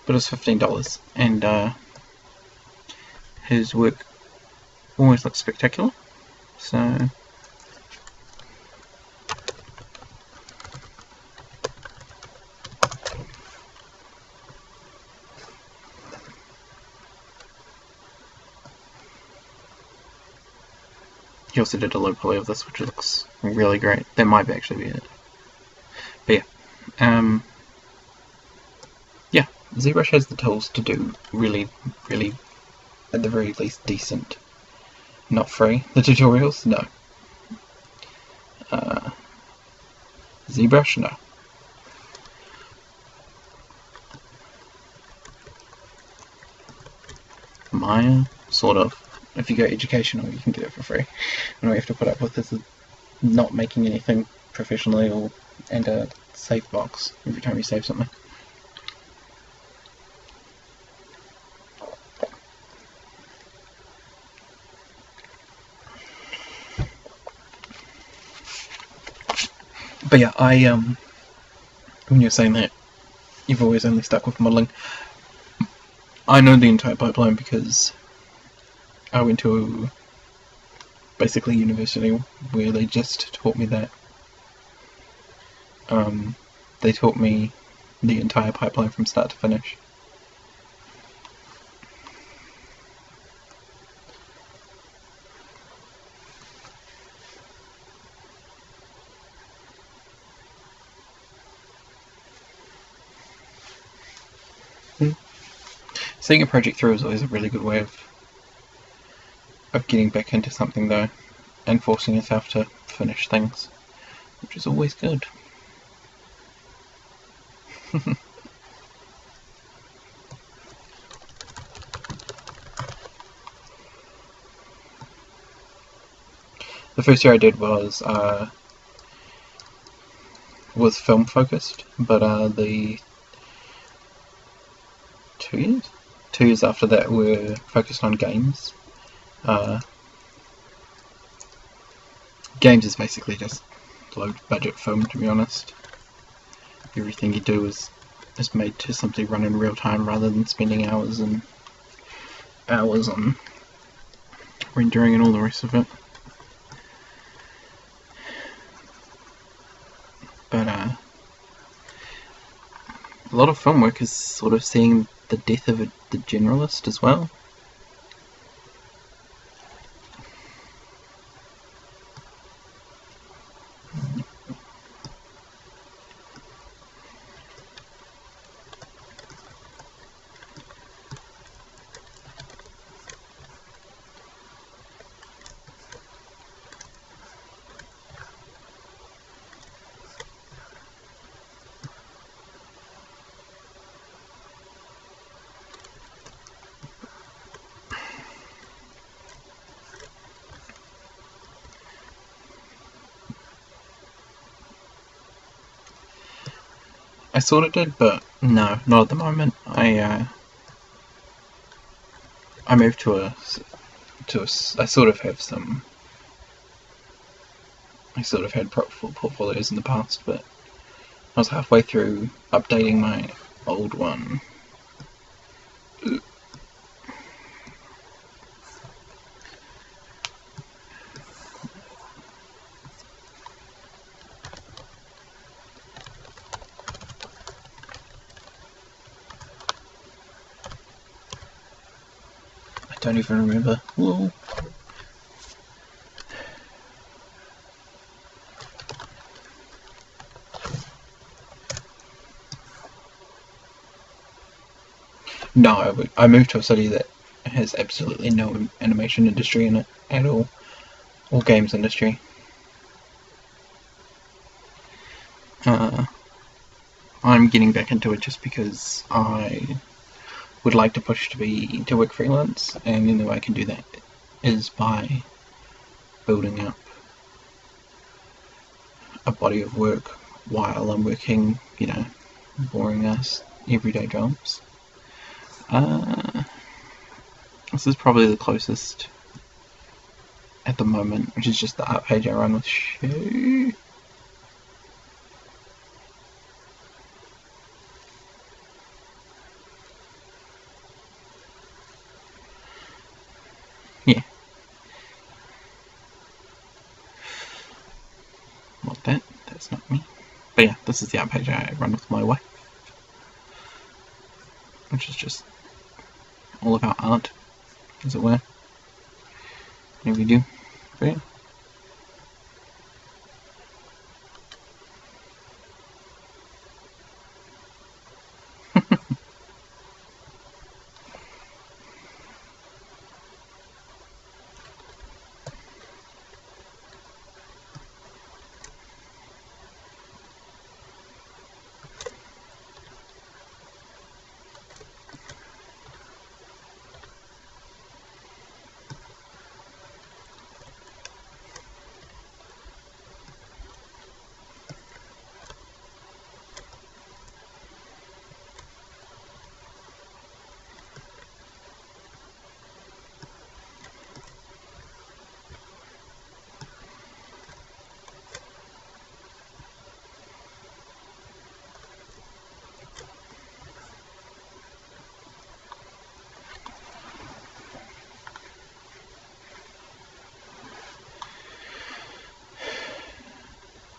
But it's $15, and his work always looks spectacular. So he also did a low poly of this, which looks really great. That might actually be it. But yeah. Yeah, ZBrush has the tools to do really, at the very least, decent. Not free. The tutorials? No. ZBrush? No. Maya? Sort of. If you go educational, you can get it for free. And all you have to put up with is not making anything professionally and a save box every time you save something. But yeah, when you're saying that you've always only stuck with modelling, I know the entire pipeline because I went to basically university where they just taught me that. They taught me the entire pipeline from start to finish. Seeing a project through is always a really good way of getting back into something though, and forcing yourself to finish things, which is always good. The first year I did was film focused, but the 2 years after that were focused on games. Games is basically just low budget film, to be honest. Everything you do is made to simply run in real time rather than spending hours and hours on rendering and all the rest of it. But a lot of film work is sort of seeing the death of the generalist as well. I sort of did, but no, not at the moment. I moved to a I sort of have some. I sort of had portfolios in the past, but I was halfway through updating my old one. I don't even remember. Whoa. No, I moved to a city that has absolutely no animation industry in it at all, or games industry. I'm getting back into it just because I would like to push to work freelance, and the only way I can do that is by building up a body of work while I'm working, boring ass everyday jobs. This is probably the closest at the moment, which is just the art page I run with Shu. Yeah. Not that, that's not me. But yeah, this is the art page I run with my wife, which is just all about art, as it were. Whatever you do. But yeah.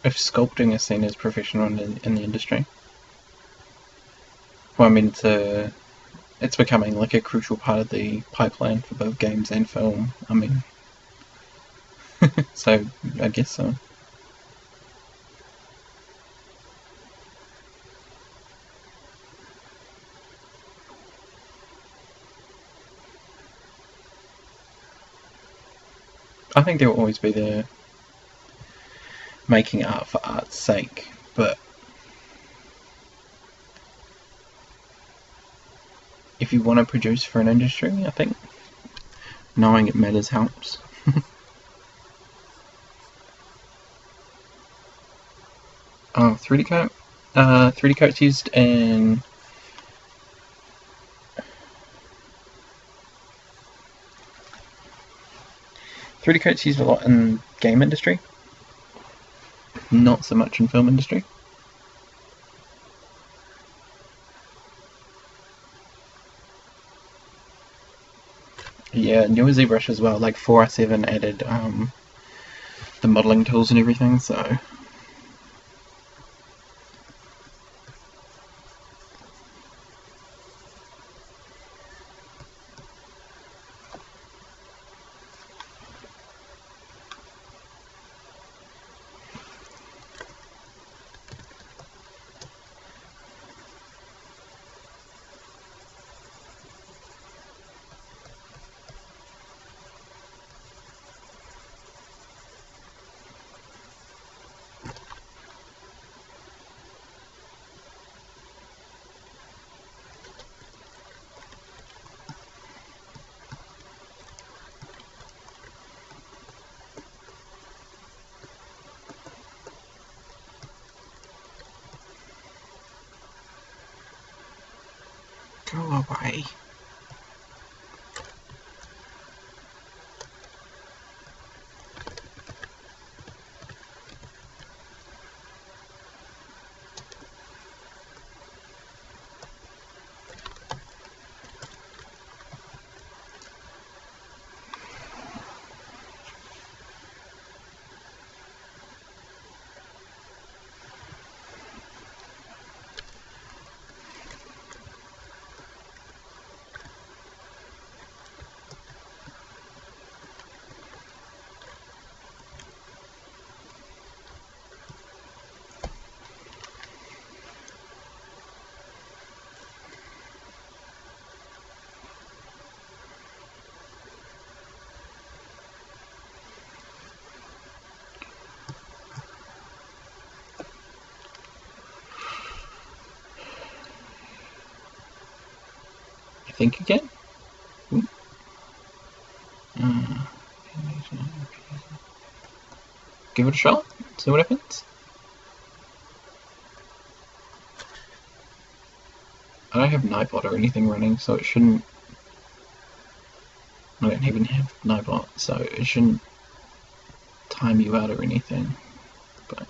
If sculpting is seen as professional in the industry, well, I mean, it's becoming like a crucial part of the pipeline for both games and film. I mean, so I guess so. I think there will always be the making art for art's sake, but if you want to produce for an industry, I think knowing it matters helps. 3D coat. 3D coat's used in 3D coat's used a lot in game industry, not so much in film industry. Yeah, new ZBrush as well, like 4i7 added the modelling tools and everything, so go away. Think again? Give it a shot, see what happens. I don't have Nightbot or anything running, so it shouldn't. I don't even have Nightbot, so it shouldn't time you out or anything. But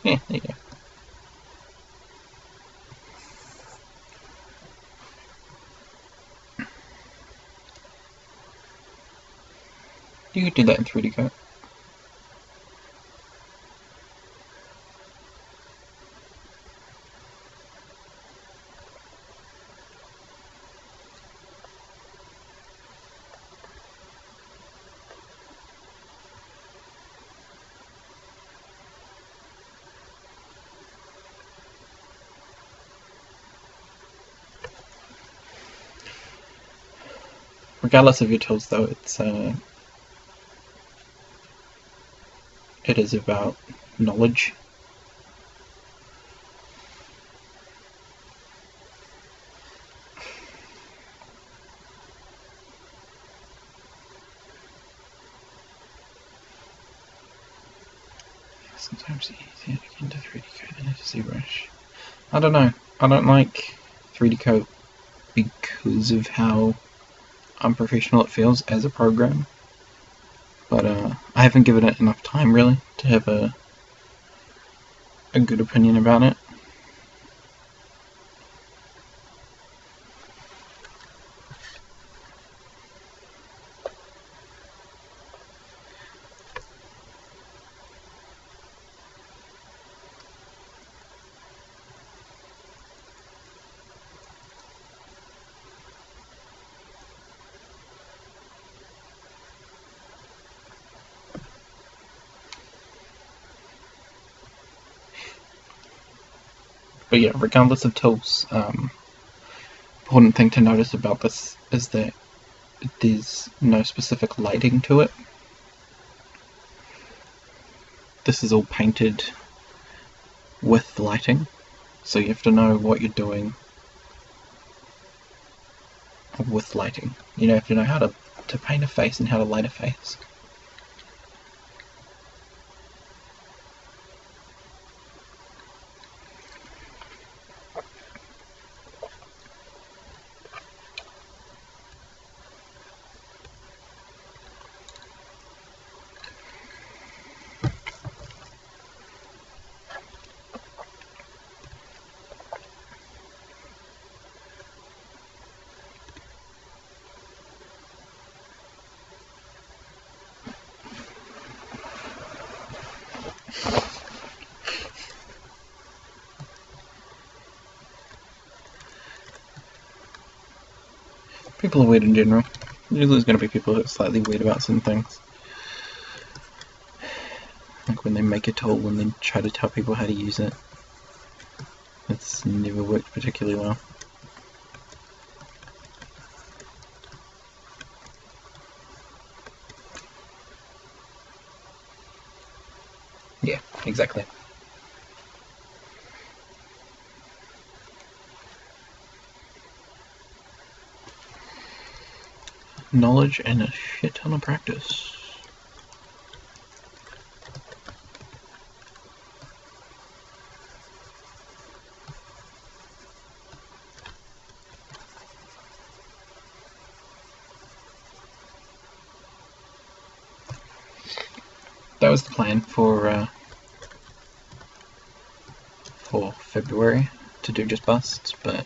yeah, there you go. You could do that in 3D Coat. Regardless of your tools, though, it is about knowledge. Sometimes it's easier to get into 3D Coat than into ZBrush. I don't know. I don't like 3D Coat because of how unprofessional it feels as a program. But I haven't given it enough time, really, to have a good opinion about it. But yeah, regardless of tools, important thing to notice about this is that there's no specific lighting to it. This is all painted with lighting, so you have to know what you're doing with lighting. You have to know how to paint a face and how to light a face. People are weird in general. Usually there's going to be people who are slightly weird about some things. Like when they make a tool and then try to tell people how to use it. It's never worked particularly well. Yeah, exactly. Knowledge and a shit ton of practice. That was the plan for February, to do just busts, but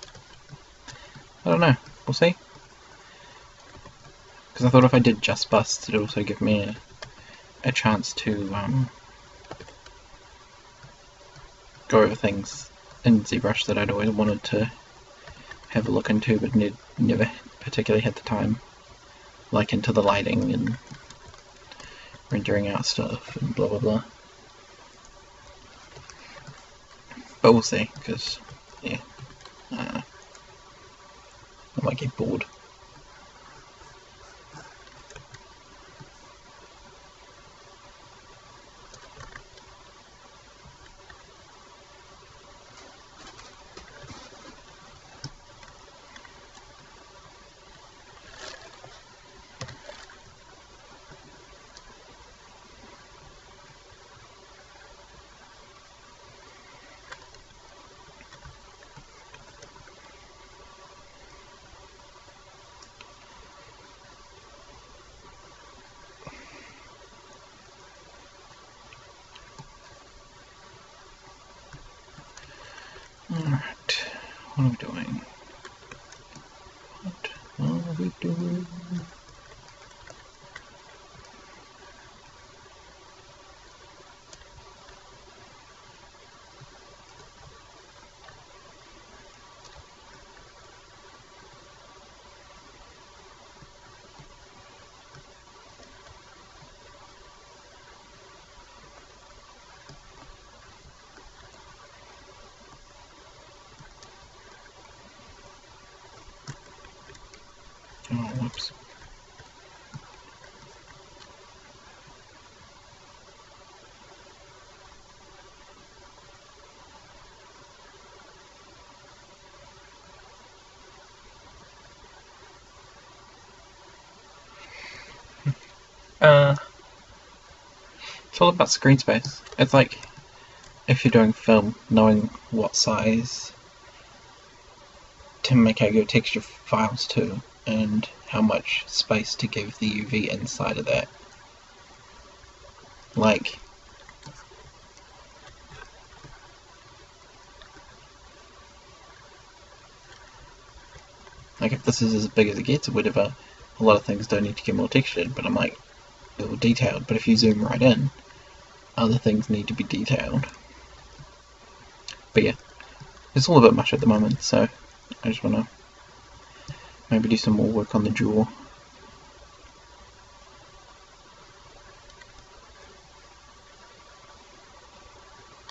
I don't know. We'll see. Because I thought if I did just busts, it'd also give me a chance to go over things in ZBrush that I'd always wanted to have a look into, but never particularly had the time, like into the lighting and rendering out stuff and blah blah blah. But we'll see, because yeah, I might get bored. What are we doing? What are we doing? Oh, whoops. It's all about screen space. It's like if you're doing film, knowing what size to make out your texture files to, and how much space to give the UV inside of that. Like, if this is as big as it gets or whatever, a lot of things don't need to get more textured, but I'm like, or detailed, but if you zoom right in, other things need to be detailed. But yeah, it's all a bit much at the moment, so I just want to maybe do some more work on the jaw.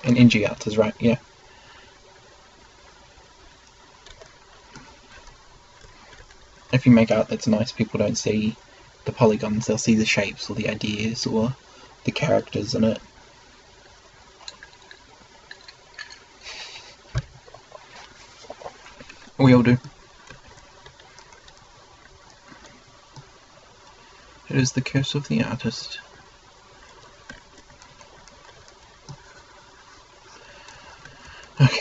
And NG Arts is right, yeah. If you make art that's nice, people don't see the polygons, they'll see the shapes or the ideas or the characters in it. We all do. It is the curse of the artist. Okay.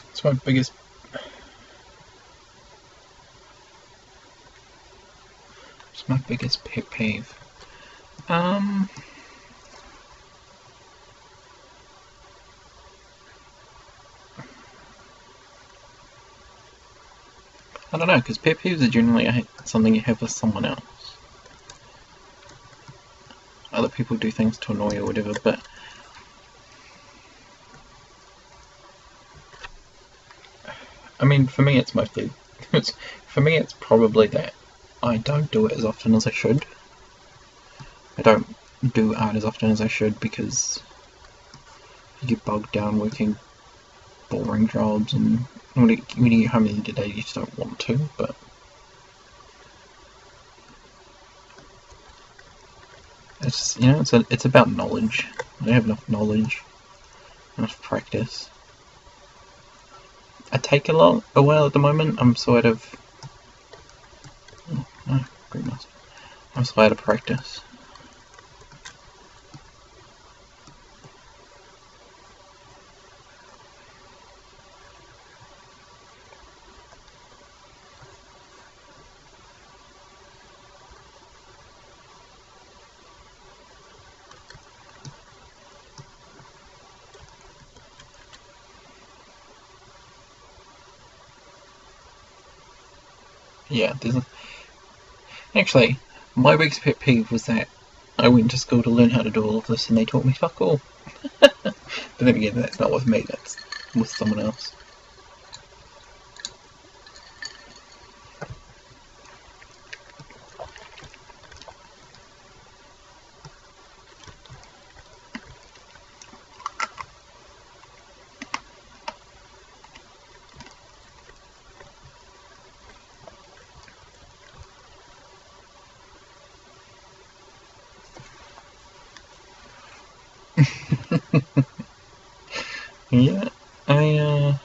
It's my biggest pet peeve. I don't know, because pet peeves are generally something you have with someone else. Other people do things to annoy you or whatever, but I mean, for me it's mostly, for me it's probably that I don't do it as often as I should. I don't do art as often as I should because you get bogged down working boring jobs, and when you get home at the end of the day you just don't want to, but it's, you know, it's about knowledge. I don't have enough knowledge, enough practice. I take a while at the moment. I'm so out of I'm so out of practice. Yeah, actually, my biggest pet peeve was that I went to school to learn how to do all of this and they taught me fuck all. But then again, that's not with me, that's with someone else. Yeah, I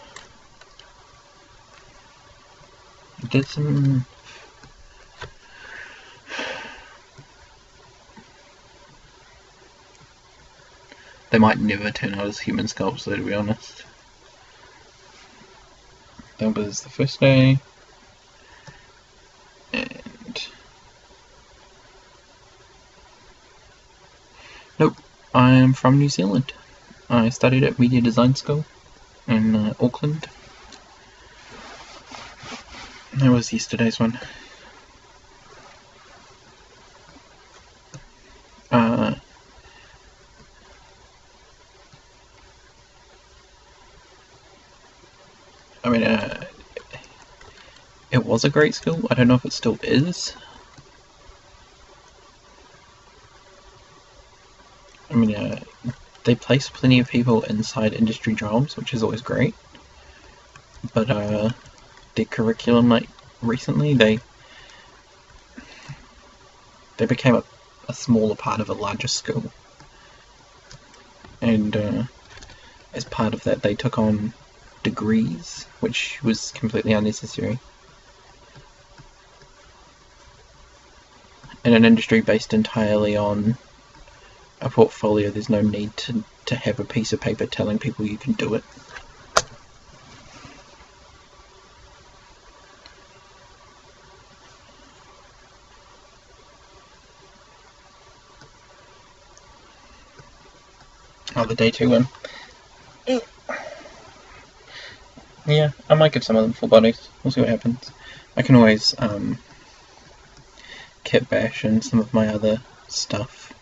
did some. They might never turn out as human sculpts, though, to be honest. That was the first day, and nope, I am from New Zealand. I studied at Media Design School in Auckland. That was yesterday's one. I mean, it was a great school. I don't know if it still is. I mean, they place plenty of people inside industry jobs, which is always great. But their curriculum, like recently, they became a smaller part of a larger school, and as part of that, they took on degrees, which was completely unnecessary. In an industry based entirely on a portfolio, there's no need to have a piece of paper telling people you can do it. Oh, the day 2 one. Yeah, I might give some of them full bodies. We'll see what happens. I can always kit bash and some of my other stuff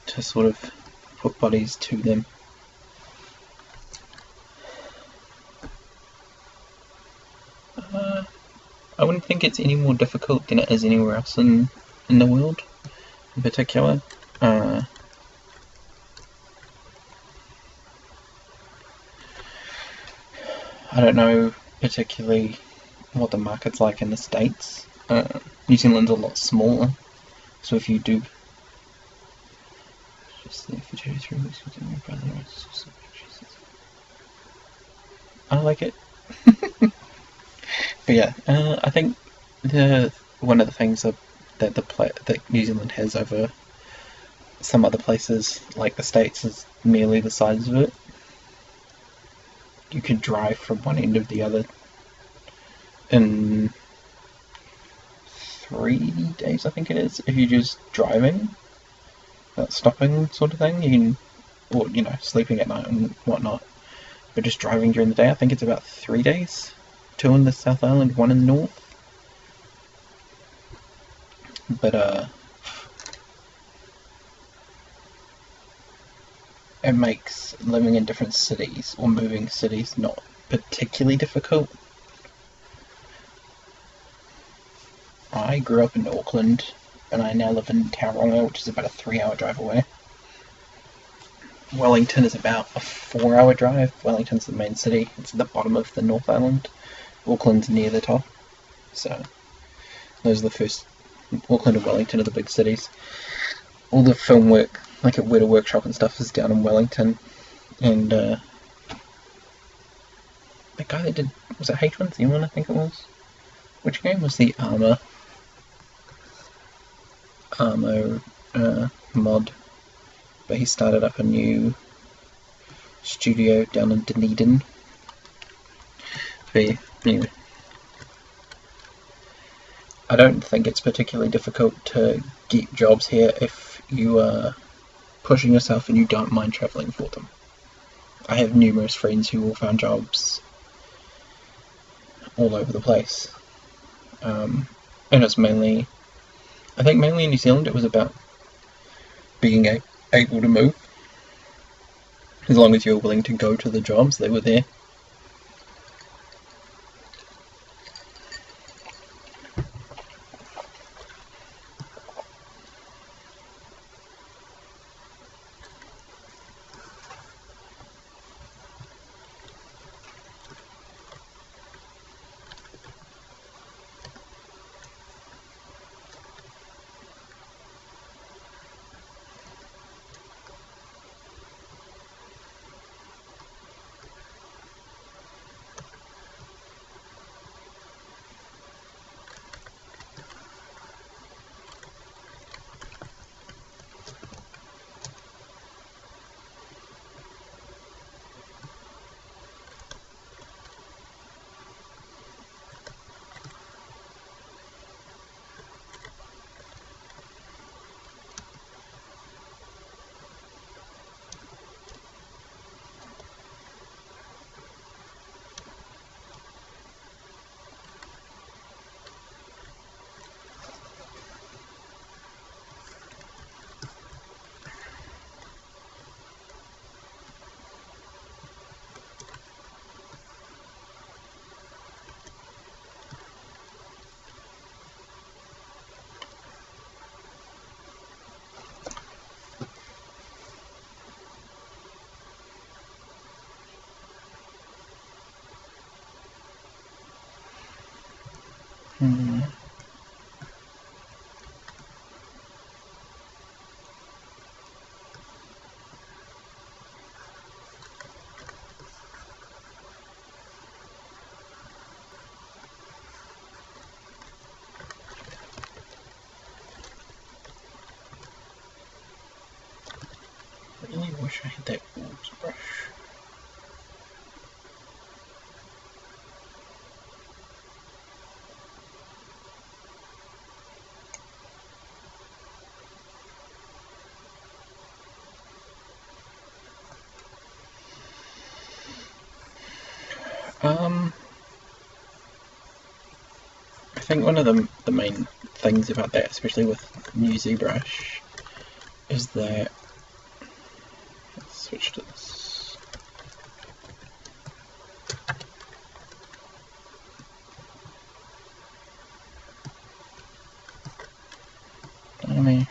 to sort of put bodies to them. I wouldn't think it's any more difficult than it is anywhere else in the world, in particular. I don't know particularly what the market's like in the States. New Zealand's a lot smaller, so if you do just there for 2 to 3 weeks with my brother, I like it. But yeah, I think one of the things that New Zealand has over some other places like the States is merely the size of it. You could drive from one end of the other in 3 days, I think it is, if you're just driving, without stopping, sort of thing. You can, or sleeping at night and whatnot, but just driving during the day, I think it's about 3 days. 2 in the South Island, 1 in the North. But it makes living in different cities or moving cities not particularly difficult. I grew up in Auckland, and I now live in Tauranga, which is about a 3-hour drive away. Wellington is about a 4-hour drive. Wellington's the main city. It's at the bottom of the North Island. Auckland's near the top. So, those are the first. Auckland and Wellington are the big cities. All the film work, like at Weta Workshop and stuff, is down in Wellington. And the guy that did, was it H1Z1, I think it was? Which game was the Armour mod? But he started up a new studio down in Dunedin. But yeah, anyway. I don't think it's particularly difficult to get jobs here if you are pushing yourself and you don't mind travelling for them. I have numerous friends who all found jobs all over the place. And it's mainly, I think mainly in New Zealand, it was about being able to move. As long as you were willing to go to the jobs, they were there. Hmm. I really wish I had that wolves brush. I think one of the main things about that, especially with new ZBrush, is that, let's switch to this. Dynamish.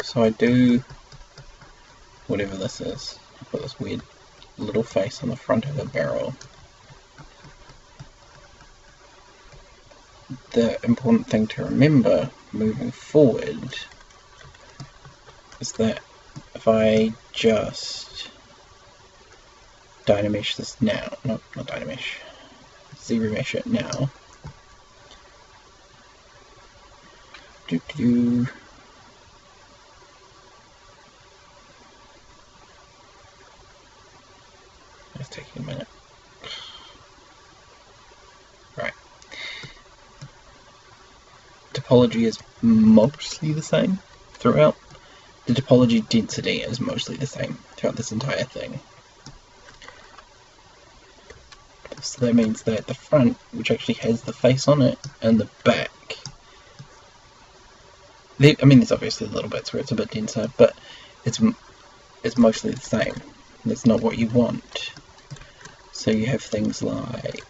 So I do whatever this is. I put this weird little face on the front of the barrel. The important thing to remember moving forward is that if I just Dynamesh this now, not Dynamesh, ZRemesh it now, it's taking a minute. Right. Topology is mostly the same throughout. The topology density is mostly the same throughout this entire thing. So that means that the front, which actually has the face on it, and the back, I mean, there's obviously little bits where it's a bit denser, but it's mostly the same. That's not what you want. So you have things like,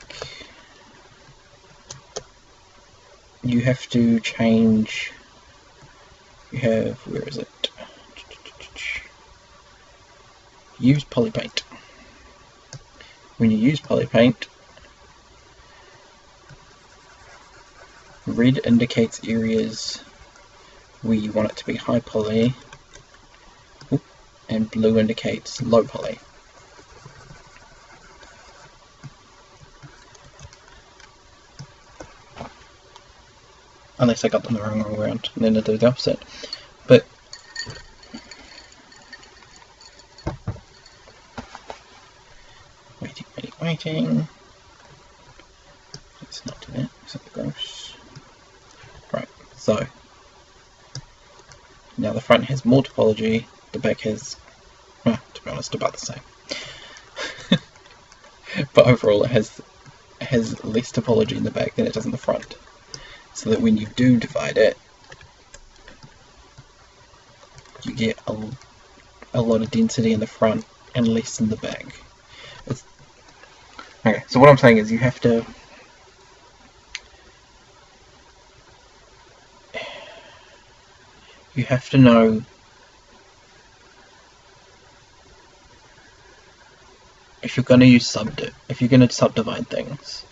you have to change, you have, where is it? Use Polypaint. When you use Polypaint, red indicates areas where you want it to be high poly, and blue indicates low poly. Unless I got them the wrong way around, and then I do the opposite. But waiting. Let's not do that, except gross. Right, so now the front has more topology, the back has, well, to be honest, about the same. But overall it has less topology in the back than it does in the front. So that when you do divide it, you get a lot of density in the front and less in the back. Okay, so what I'm saying is you have to know if you're going to if you're going to subdivide things,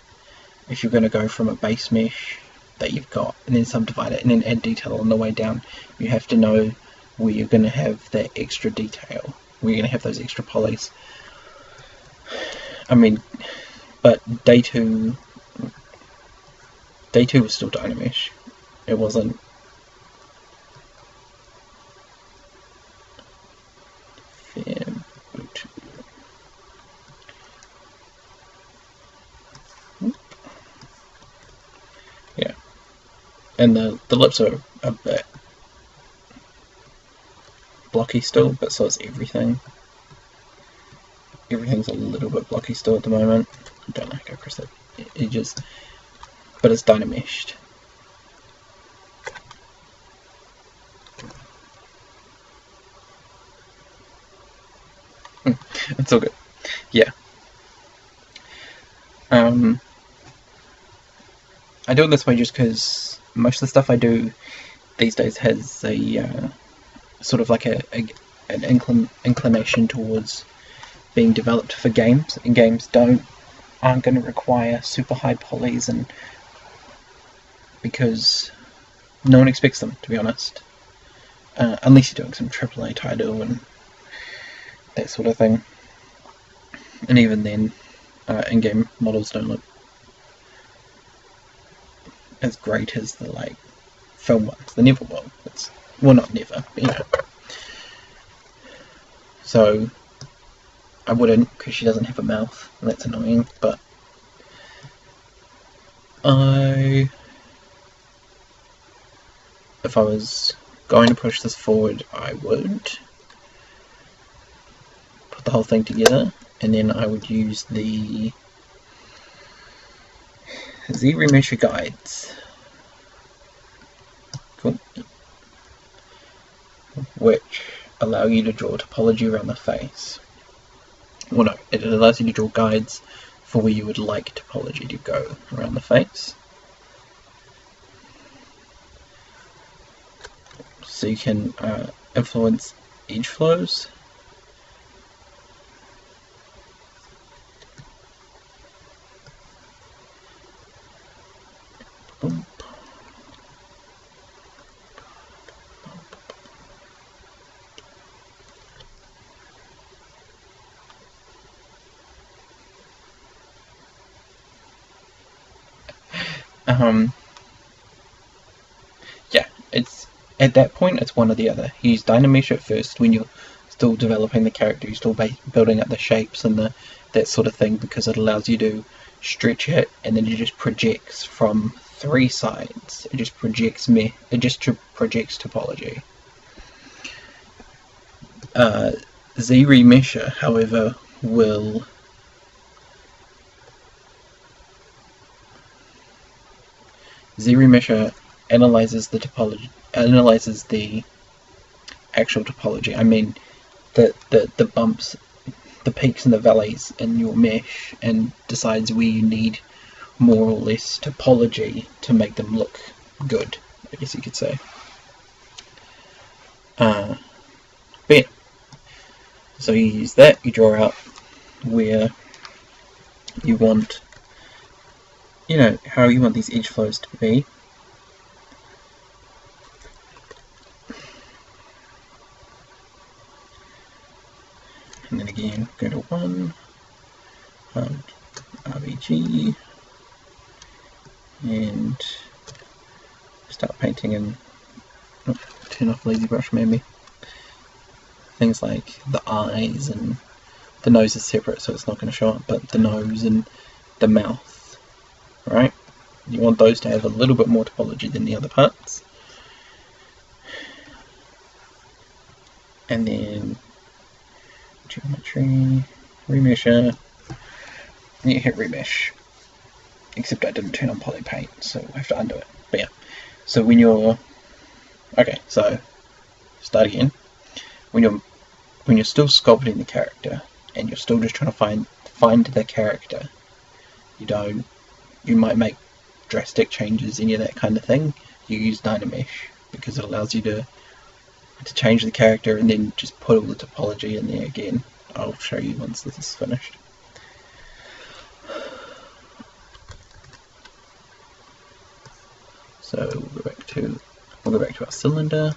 if you're going to go from a base mesh that you've got and then subdivide it and then add detail on the way down, you have to know where you're going to have that extra detail, where you're going to have those extra polys. I mean, but day two was still Dynamesh. It wasn't. Yeah, and the lips are a bit blocky still, but so is everything. Everything's a little bit blocky still at the moment. I don't like how across the edges, but it's Dynameshed. It's all good. Yeah. I do it this way just because most of the stuff I do these days has a sort of like an inclination towards being developed for games, and games aren't going to require super high polys, and because no one expects them, to be honest, unless you're doing some AAA title and that sort of thing. And even then, in-game models don't look as great as the film ones. They never will. Well, not never, but you know. So I wouldn't, because she doesn't have a mouth, and that's annoying. But if I was going to push this forward, I would put the whole thing together, and then I would use the ZRemesher guides, cool, which allow you to draw topology around the face. Well, no, it allows you to draw guides for where you would like topology to go around the face. So you can influence edge flows. Boom. Yeah, it's at that point it's one or the other. You use Dynamesh at first when you're still developing the character, you're still building up the shapes and that sort of thing, because it allows you to stretch it, and then it just projects from 3 sides. It just projects projects topology. ZRemesher, however, will ZRemesher analyzes the topology, analyzes the actual topology. I mean, the bumps, the peaks and the valleys in your mesh, and decides where you need more or less topology to make them look good, I guess you could say. But yeah, so you use that, you draw out where you want, you know, how you want these edge flows to be. And then again, go to 1, RBG, and start painting and turn off lazy brush maybe. Things like the eyes, and the nose is separate so it's not going to show up, but the nose and the mouth, right? You want those to have a little bit more topology than the other parts. And then geometry, remesher, and you hit remesh. Except I didn't turn on polypaint, so I have to undo it. But yeah, so when you're so start again. When you're still sculpting the character and you're still just trying to find the character, you might make drastic changes, any of that kind of thing. You use Dynamesh because it allows you to change the character and then just put all the topology in there again. I'll show you once this is finished. So we'll go back to our cylinder.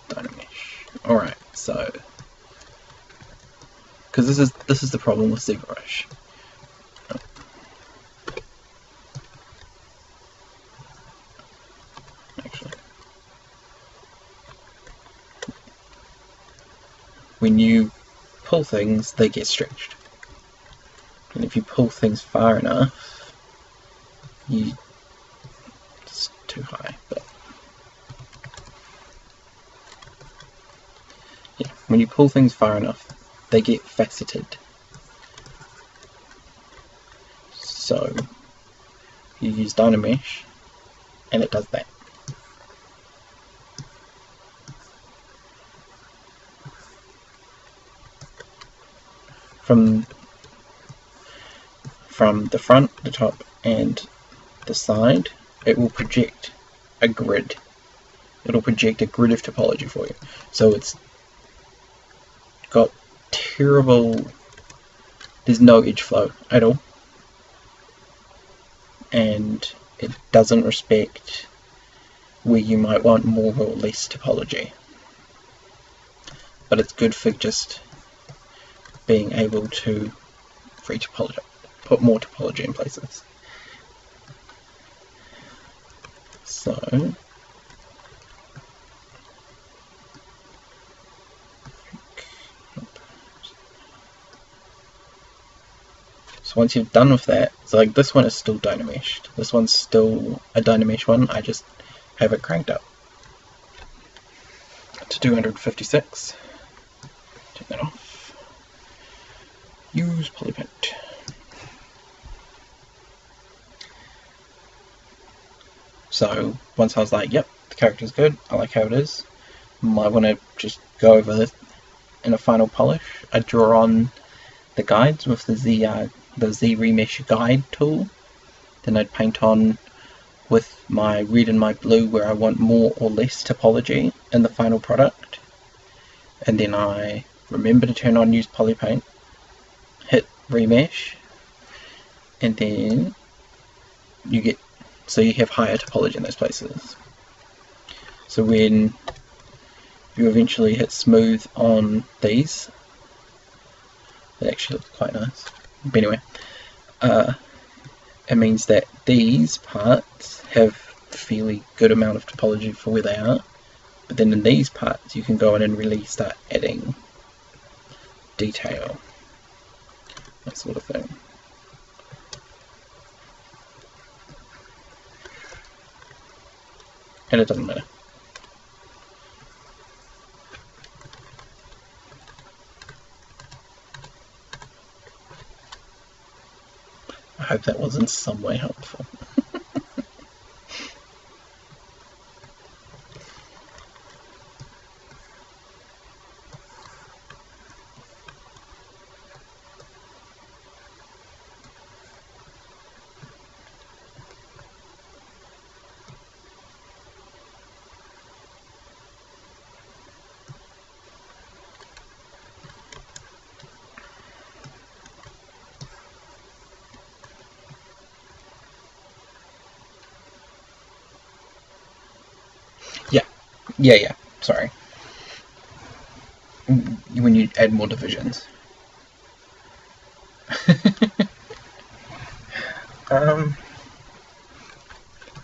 Dynamesh. Alright, so because this is the problem with ZBrush. Actually, when you pull things, they get stretched. And if you pull things far enough, it's too high, but yeah, when you pull things far enough, they get faceted. So you use Dynamesh, and it does that. from the front, the top, and the side, it will project a grid. It'll project a grid of topology for you. So it's got terrible, there's no edge flow at all, and it doesn't respect where you might want more or less topology, but it's good for just being able to put more topology in places. So once you've done with that, so like this one is still Dynameshed. This one's still a Dynamesh one, I just have it cranked up to 256. Turn that off. Use Polypaint. So once I was like, yep, the character's good, I like how it is, I want to just go over this in a final polish. I draw on the guides with the Z Remesh guide tool. Then I'd paint on with my red and my blue where I want more or less topology in the final product. And then I remember to turn on Use Polypaint, hit Remesh, and then you get, so you have higher topology in those places. So when you eventually hit smooth on these, it actually looks quite nice. But anyway, it means that these parts have a fairly good amount of topology for where they are, but then in these parts you can go in and really start adding detail, that sort of thing. And it doesn't matter. I hope that was in some way helpful. Yeah, sorry. When you add more divisions.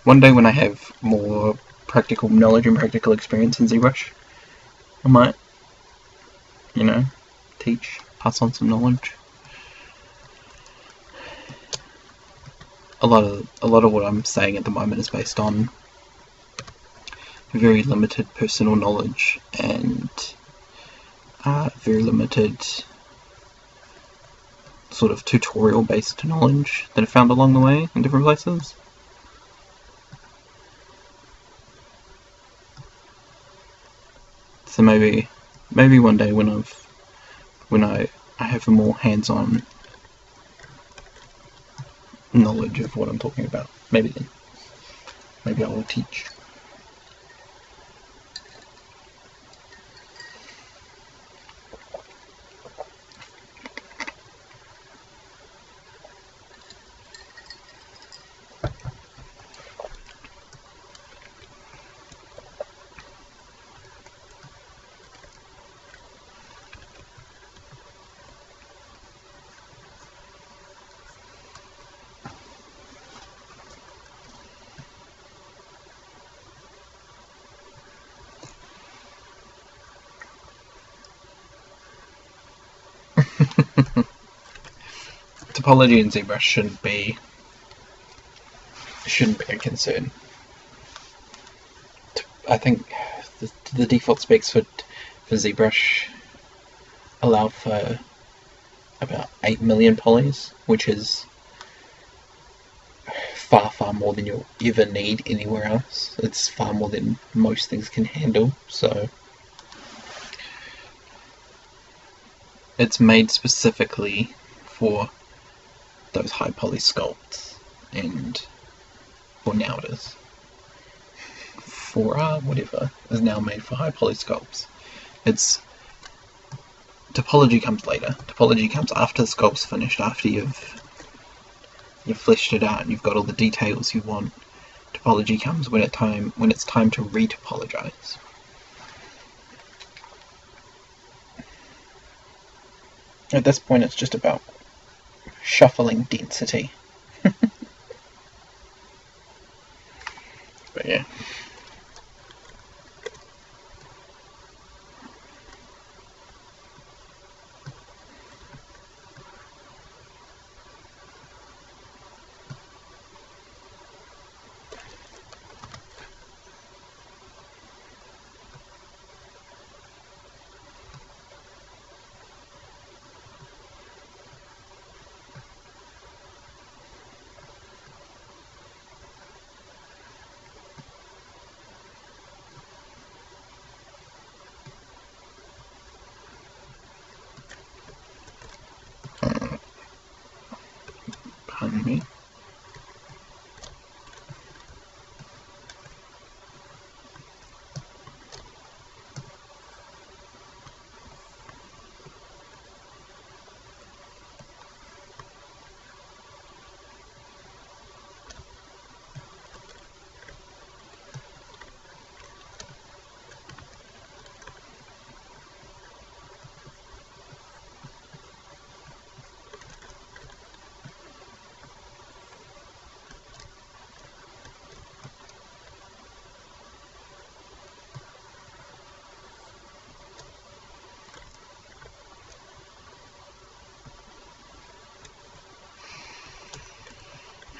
One day when I have more practical knowledge and practical experience in ZBrush, I might, pass on some knowledge. A lot of what I'm saying at the moment is based on very limited personal knowledge and very limited sort of tutorial based knowledge that I found along the way in different places. So maybe one day when I have a more hands-on knowledge of what I'm talking about, maybe I will teach. Topology in ZBrush shouldn't be a concern. I think the default specs for ZBrush allow for about 8 million polys, which is far more than you'll ever need anywhere else. It's far more than most things can handle, so it's made specifically for those high poly sculpts, and well, now it is. 4R, whatever, is now made for high poly sculpts. It's topology comes later. Topology comes after the sculpt's finished, after you've fleshed it out and you've got all the details you want. Topology comes when it's time to retopologize. At this point, it's just about shuffling density. But yeah. Pardon me.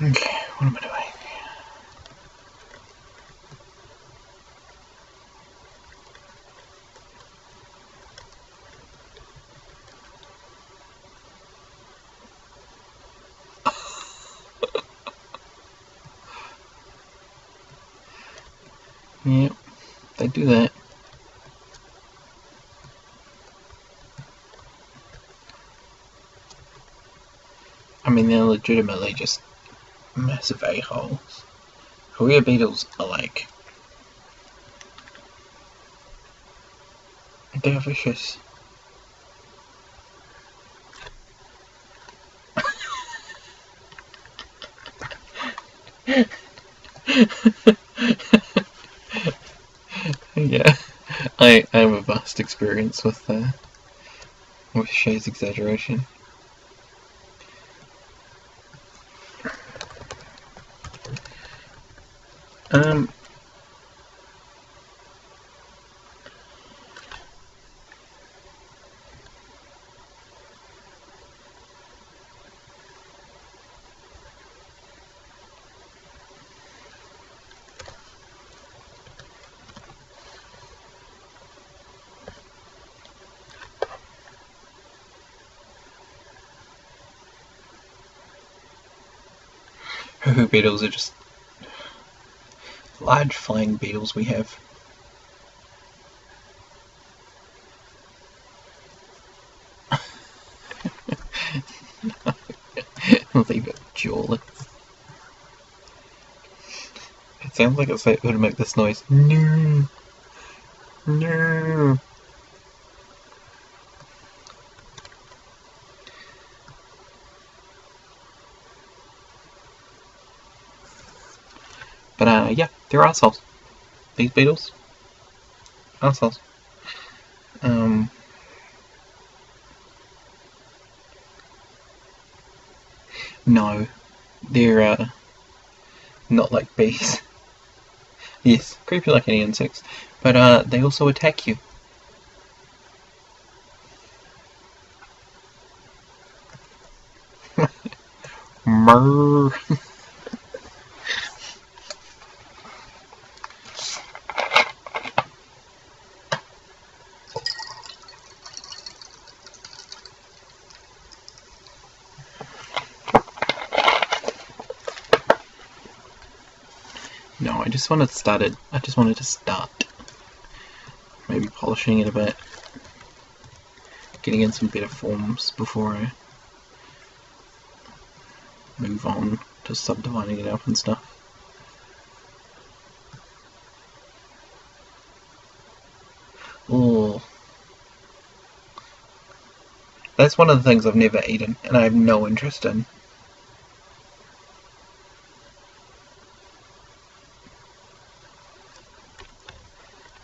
Okay, what am I doing? Yep, they do that. I mean, they're legitimately just massive a-holes. Career beetles are like... they're vicious. Yeah, I have a vast experience with Shay's exaggeration. Hoo-hoo beetles are just large flying beetles we have. Leave it jawless. It sounds like it's going to make this noise. No. No. But yeah, they're assholes. These beetles, assholes. No, they're not like bees. Yes, creepy like any insects, but they also attack you. Murr. No, I just wanted to start maybe polishing it a bit, getting in some better forms before I move on to subdividing it up and stuff. Oh, that's one of the things I've never eaten, and I have no interest in.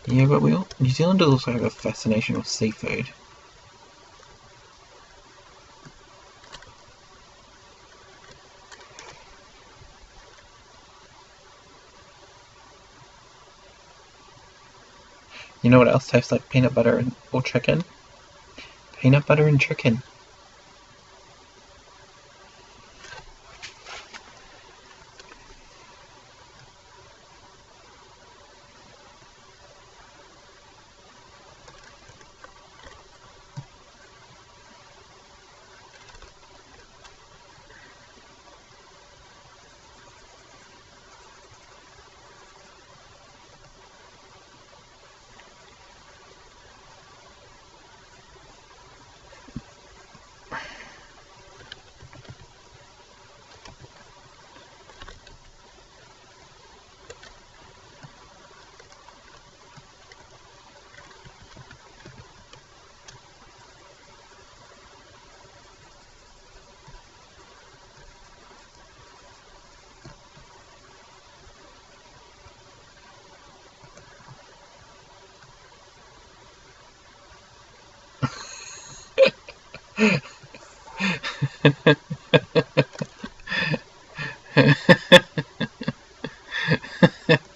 Yeah, but New Zealanders also have a fascination with seafood. You know what else tastes like peanut butter or chicken? Peanut butter and chicken.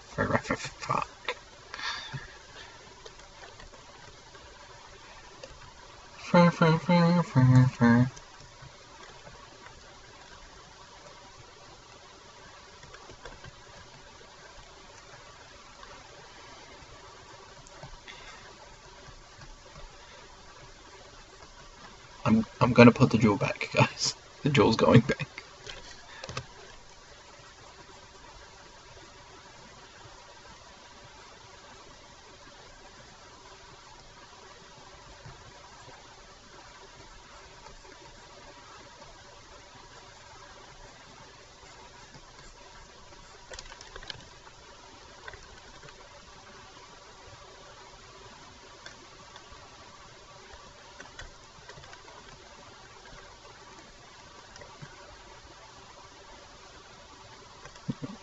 For fuck. For. I'm gonna put the jewel back, guys. The jewel's going back.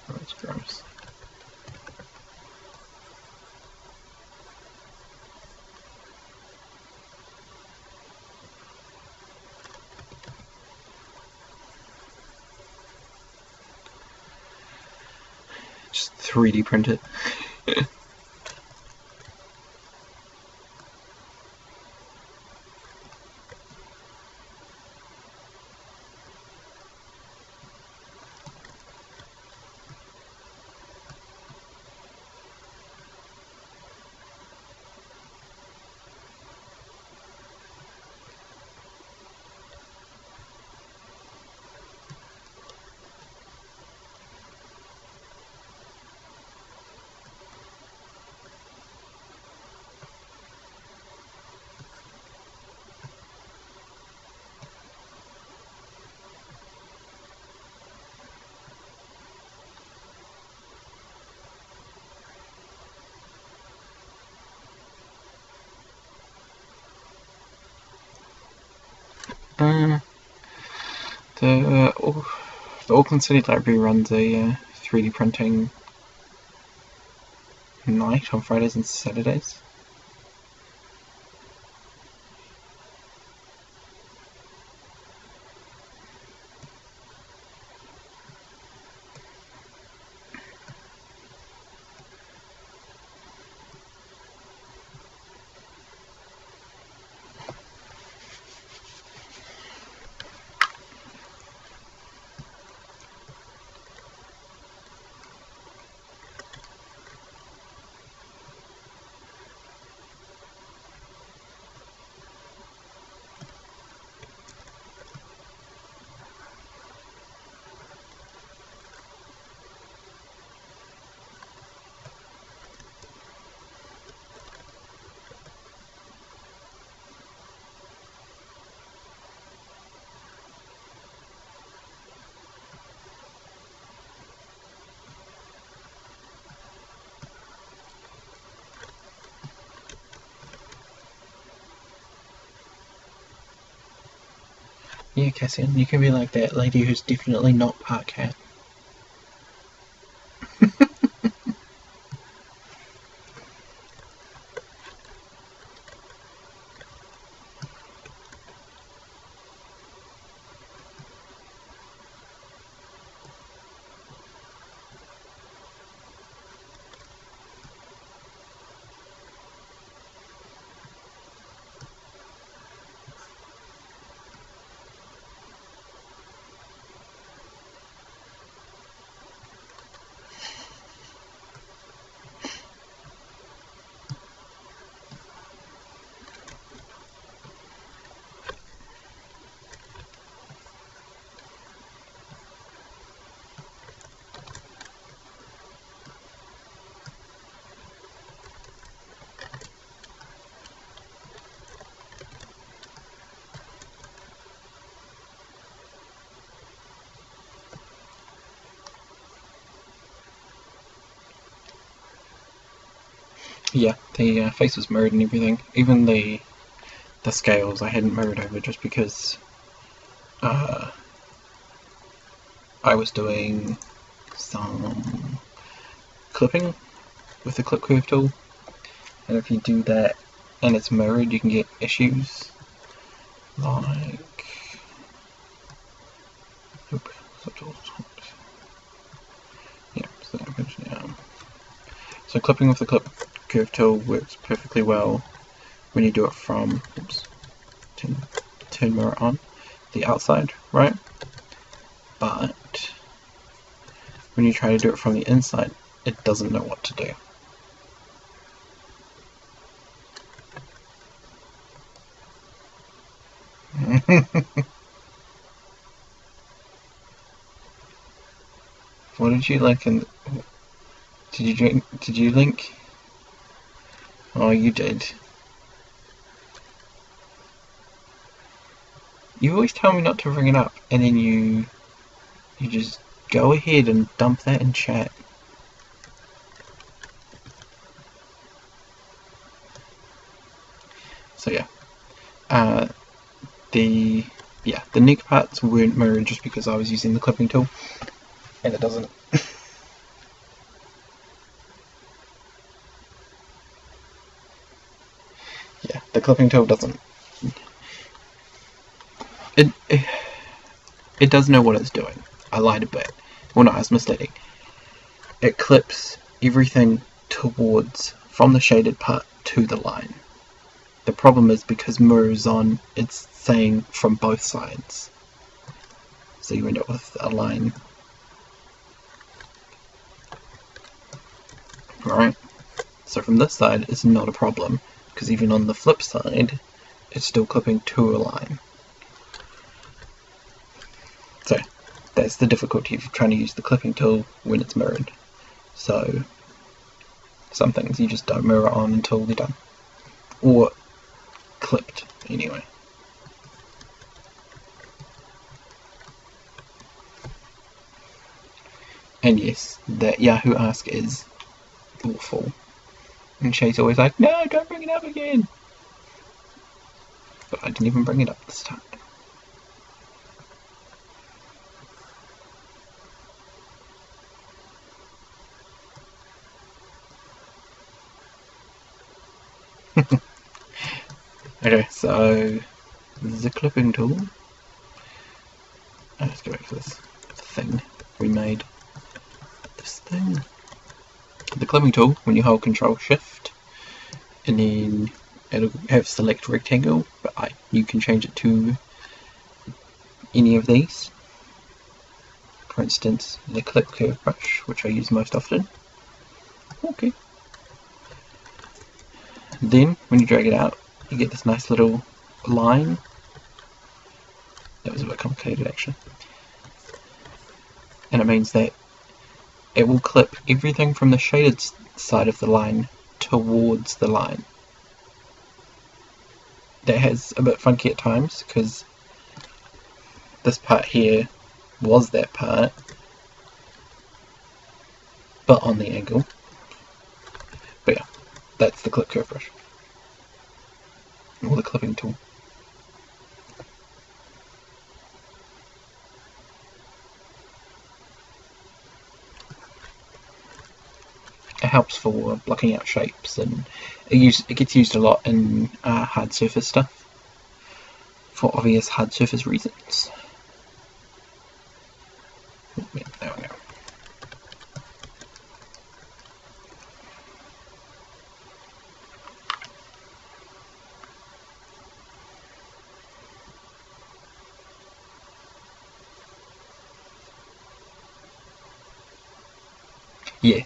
That's gross. Just 3D print it. The Auckland City Library runs a 3D printing night on Fridays and Saturdays. Yeah, Cassian, you can be like that lady who's definitely not part cat. Yeah, the face was mirrored and everything. Even the scales I hadn't mirrored over just because I was doing some clipping with the clip curve tool, and if you do that and it's mirrored, you can get issues like so clipping with the clip curve tool works perfectly well when you do it from turn mirror on the outside, right? But when you try to do it from the inside, it doesn't know what to do. What did you like in... Did you drink? Did you link? Oh, you did. You always tell me not to bring it up, and then you just go ahead and dump that in chat. So yeah, the neck parts weren't mirrored just because I was using the clipping tool, and it doesn't. Yeah, the clipping tool doesn't. It does know what it's doing. I lied a bit. Well, no, I was misleading. It clips everything towards, from the shaded part to the line. The problem is because mirror's on, it's saying from both sides. So you end up with a line. Alright, so from this side it's not a problem, because even on the flip side, it's still clipping to a line. So, that's the difficulty of trying to use the clipping tool when it's mirrored. So, some things you just don't mirror on until they're done. Or clipped, anyway. And yes, that Yahoo Ask is awful. And Shay's always like, no, don't bring it up again. But I didn't even bring it up this time. Okay, so the clipping tool. Let's go back to this thing we made. This thing. The clipping tool, when you hold Control Shift, and then it'll have select rectangle, but you can change it to any of these. For instance, the clip curve brush, which I use most often. Okay. Then, when you drag it out, you get this nice little line. That was a bit complicated actually. And it means that it will clip everything from the shaded side of the line towards the line. That has a bit funky at times, because this part here was that part, but on the angle. But yeah, that's the clip curve brush. Or the clipping tool. helps for blocking out shapes, and it gets used a lot in hard surface stuff for obvious hard surface reasons. Yeah, there we go. Yeah,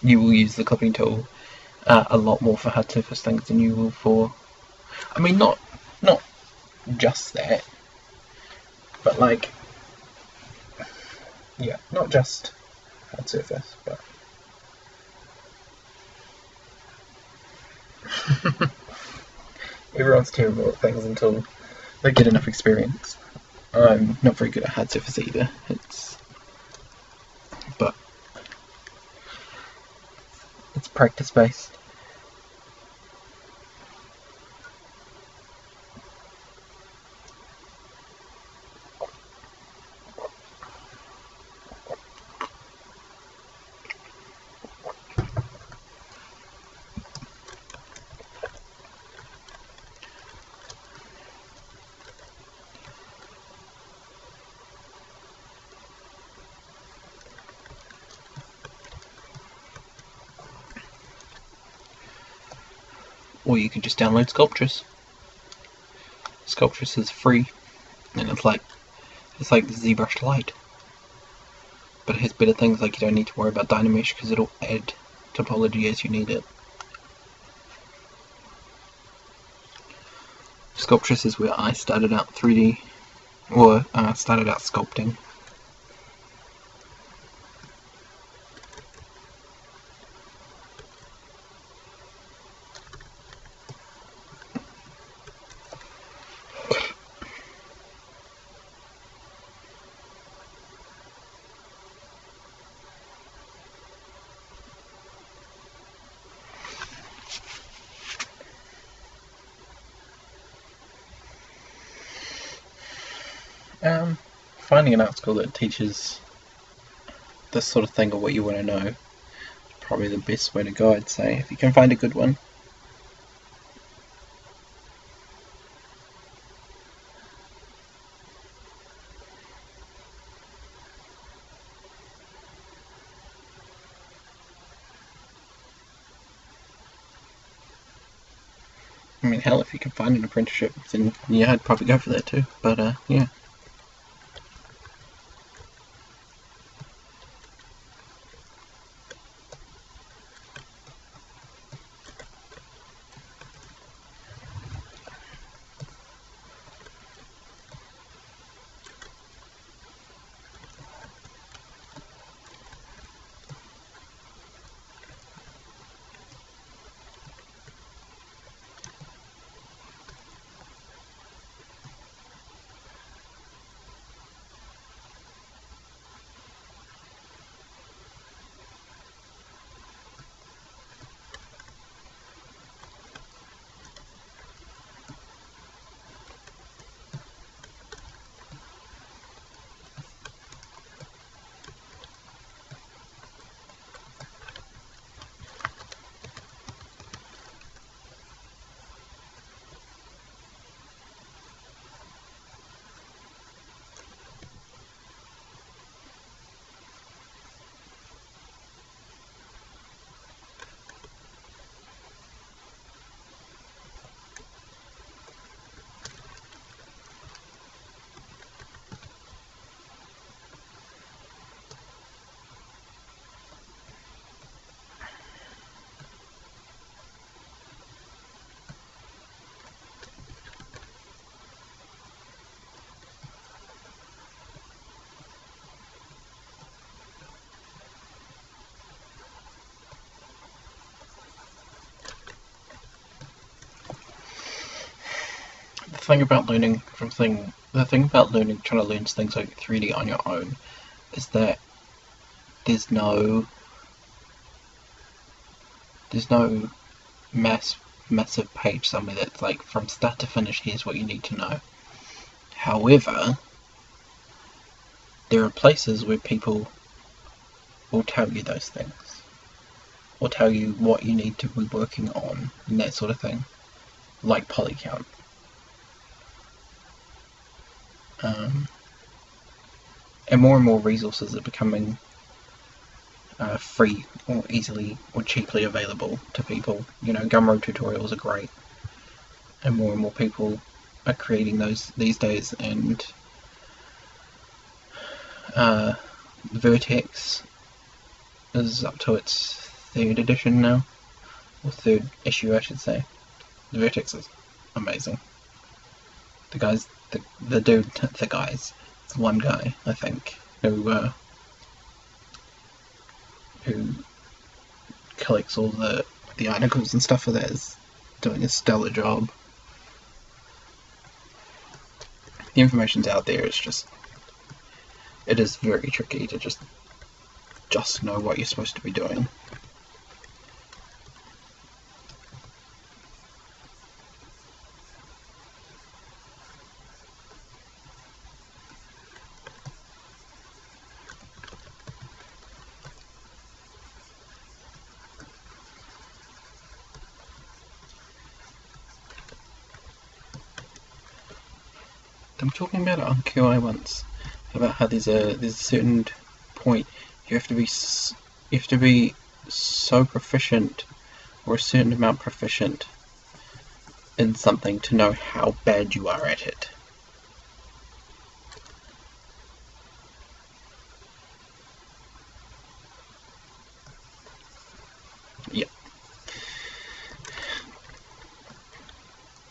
you will use the clipping tool a lot more for hard surface things than you will for... I mean, not just that, but like... Yeah, not just hard surface, but... Everyone's terrible at things until they get enough experience. I'm not very good at hard surface either. But it's practice based. Or you can just download Sculptris. Sculptris is free, and it's like ZBrush Lite. But it has better things, like you don't need to worry about Dynamesh because it'll add topology as you need it. Sculptris is where I started out 3D, or started out sculpting. Finding an art school that teaches this sort of thing or what you want to know is probably the best way to go, I'd say, if you can find a good one. I mean, hell, if you can find an apprenticeship, then yeah, I'd probably go for that too, but yeah. The thing about learning trying to learn things like 3D on your own is that there's no massive page somewhere that's like from start to finish, here's what you need to know. However, there are places where people will tell you those things. or tell you what you need to be working on and that sort of thing, like Polycount. And more resources are becoming free or easily or cheaply available to people. You know, Gumroad tutorials are great, and more people are creating those these days. And Vertex is up to its 3rd edition now, or 3rd issue, I should say. Vertex is amazing. The guys, the dude, the guys. It's one guy, I think, who collects all the articles and stuff for that, is doing a stellar job. The information's out there. It's just, it is very tricky to just know what you're supposed to be doing. I'm talking about it on QI once, about how there's a certain point you have to be so proficient, or a certain amount proficient in something, to know how bad you are at it. Yeah.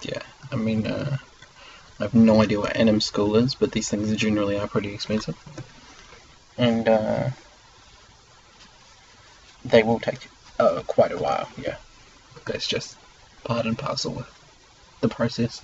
Yeah, I mean, I have no idea what Anim School is, but these things generally are pretty expensive. And they will take quite a while, yeah. That's just part and parcel with the process.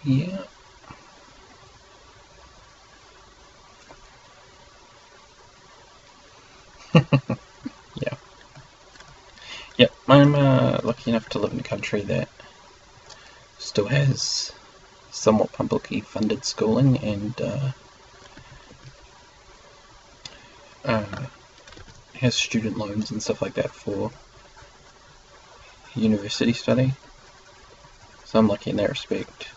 Yeah. Yeah. Yep, I'm lucky enough to live in a country that still has somewhat publicly funded schooling, and has student loans and stuff like that for university study. So I'm lucky in that respect.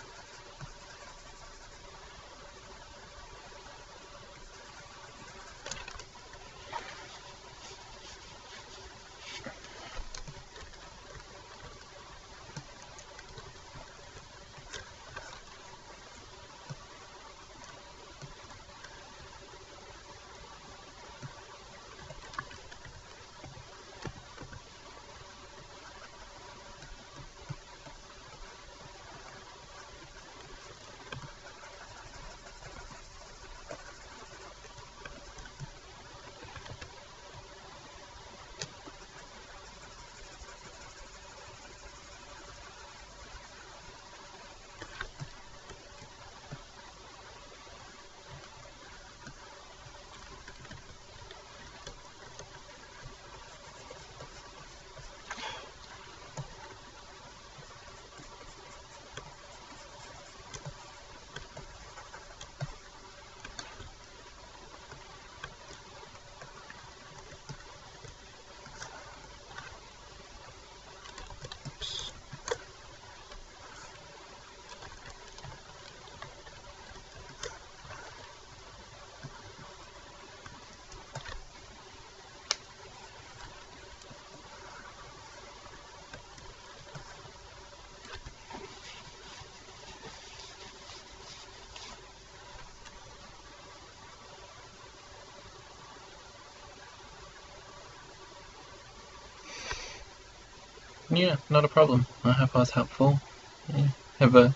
Yeah, not a problem. I hope I was helpful. Yeah. Have a,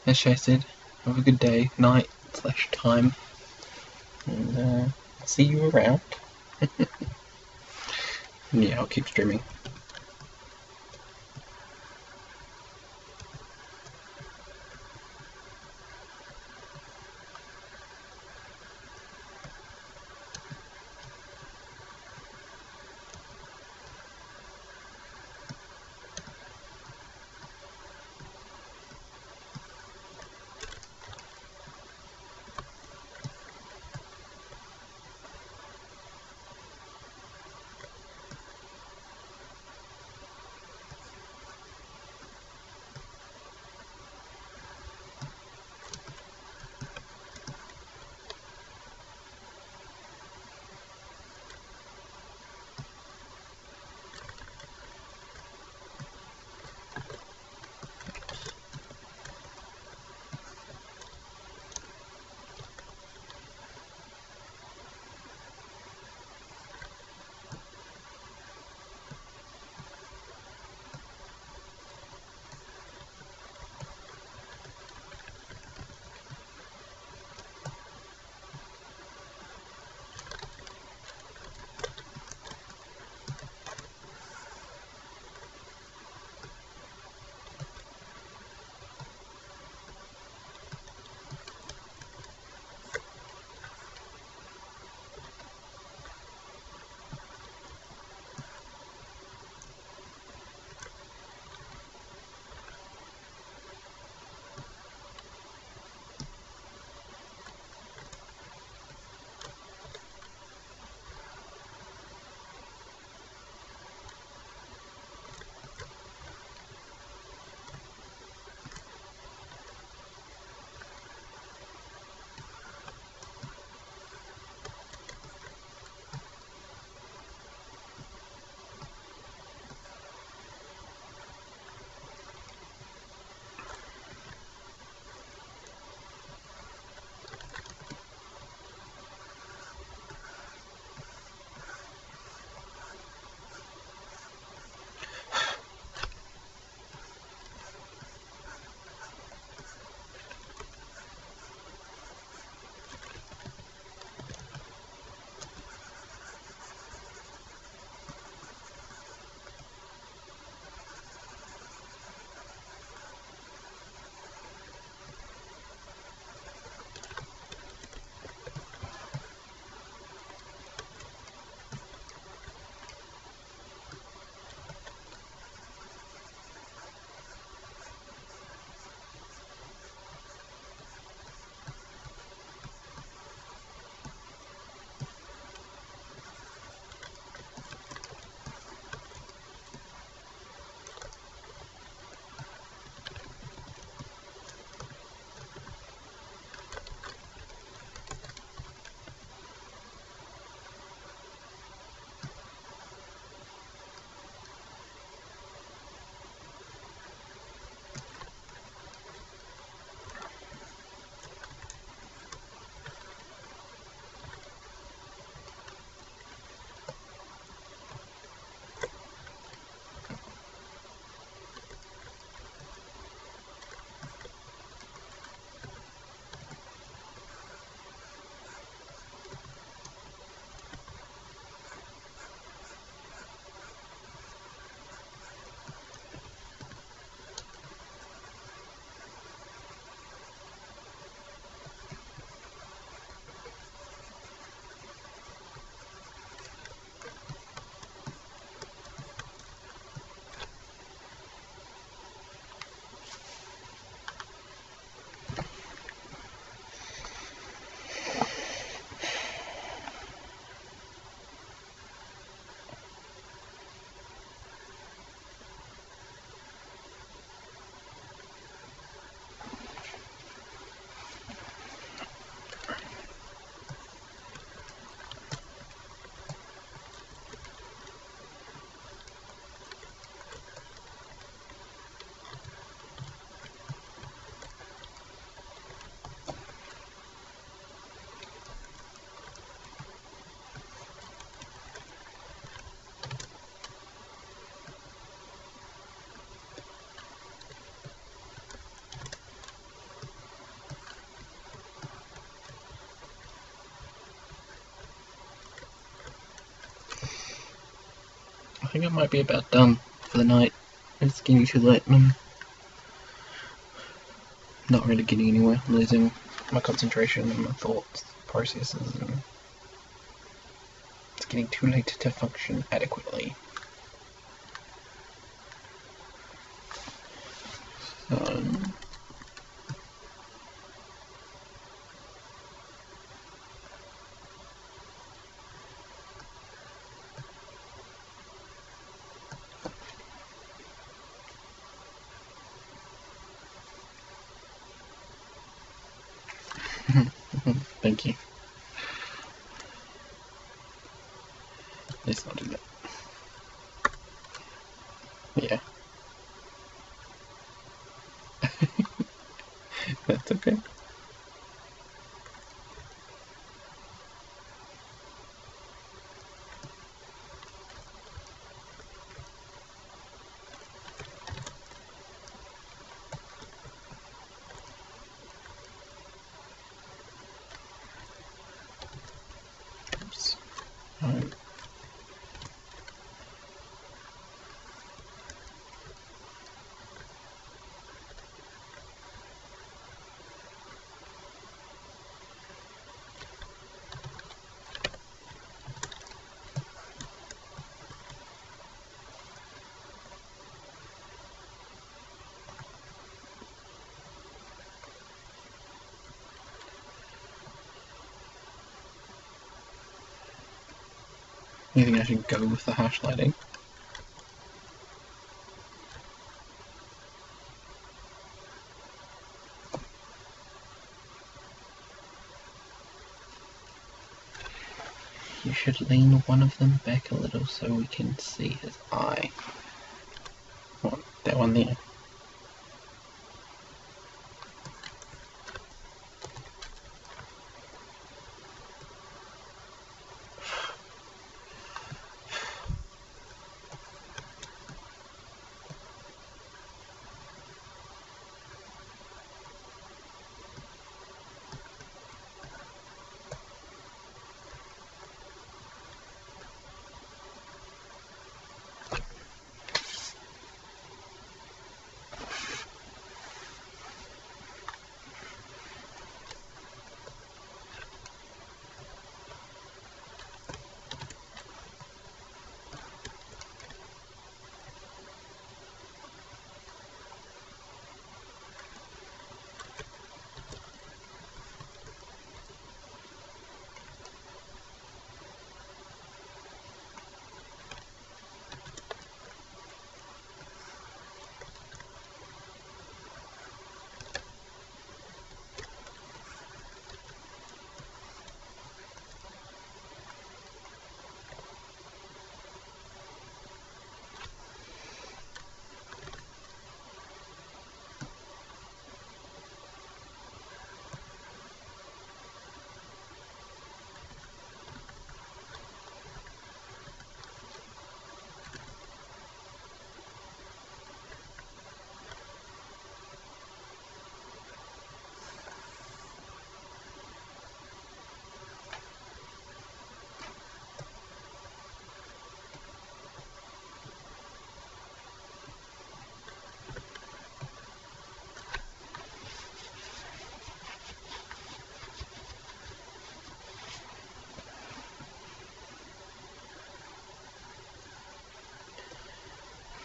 as Shay said, have a good day, night, / time. And, see you around. Yeah, I'll keep streaming. think I might be about done for the night. It's getting too late and I'm not really getting anywhere. I'm losing my concentration and my thoughts processes, and it's getting too late to function adequately. So, thank you. Let's not do that. Yeah. That's okay. Oops. Alright. You think I should go with the hash lighting? You should lean one of them back a little so we can see his eye. What, that one there?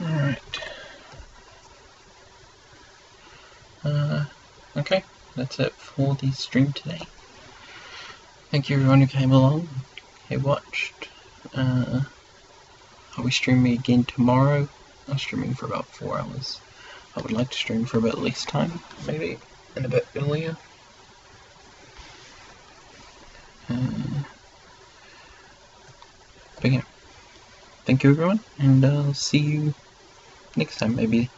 Alright. Okay, that's it for the stream today. Thank you everyone who came along, who watched. I'll be streaming again tomorrow. I'm streaming for about 4 hours. I would like to stream for a bit less time, maybe, and a bit earlier. But yeah, thank you everyone, and I'll see you next time, maybe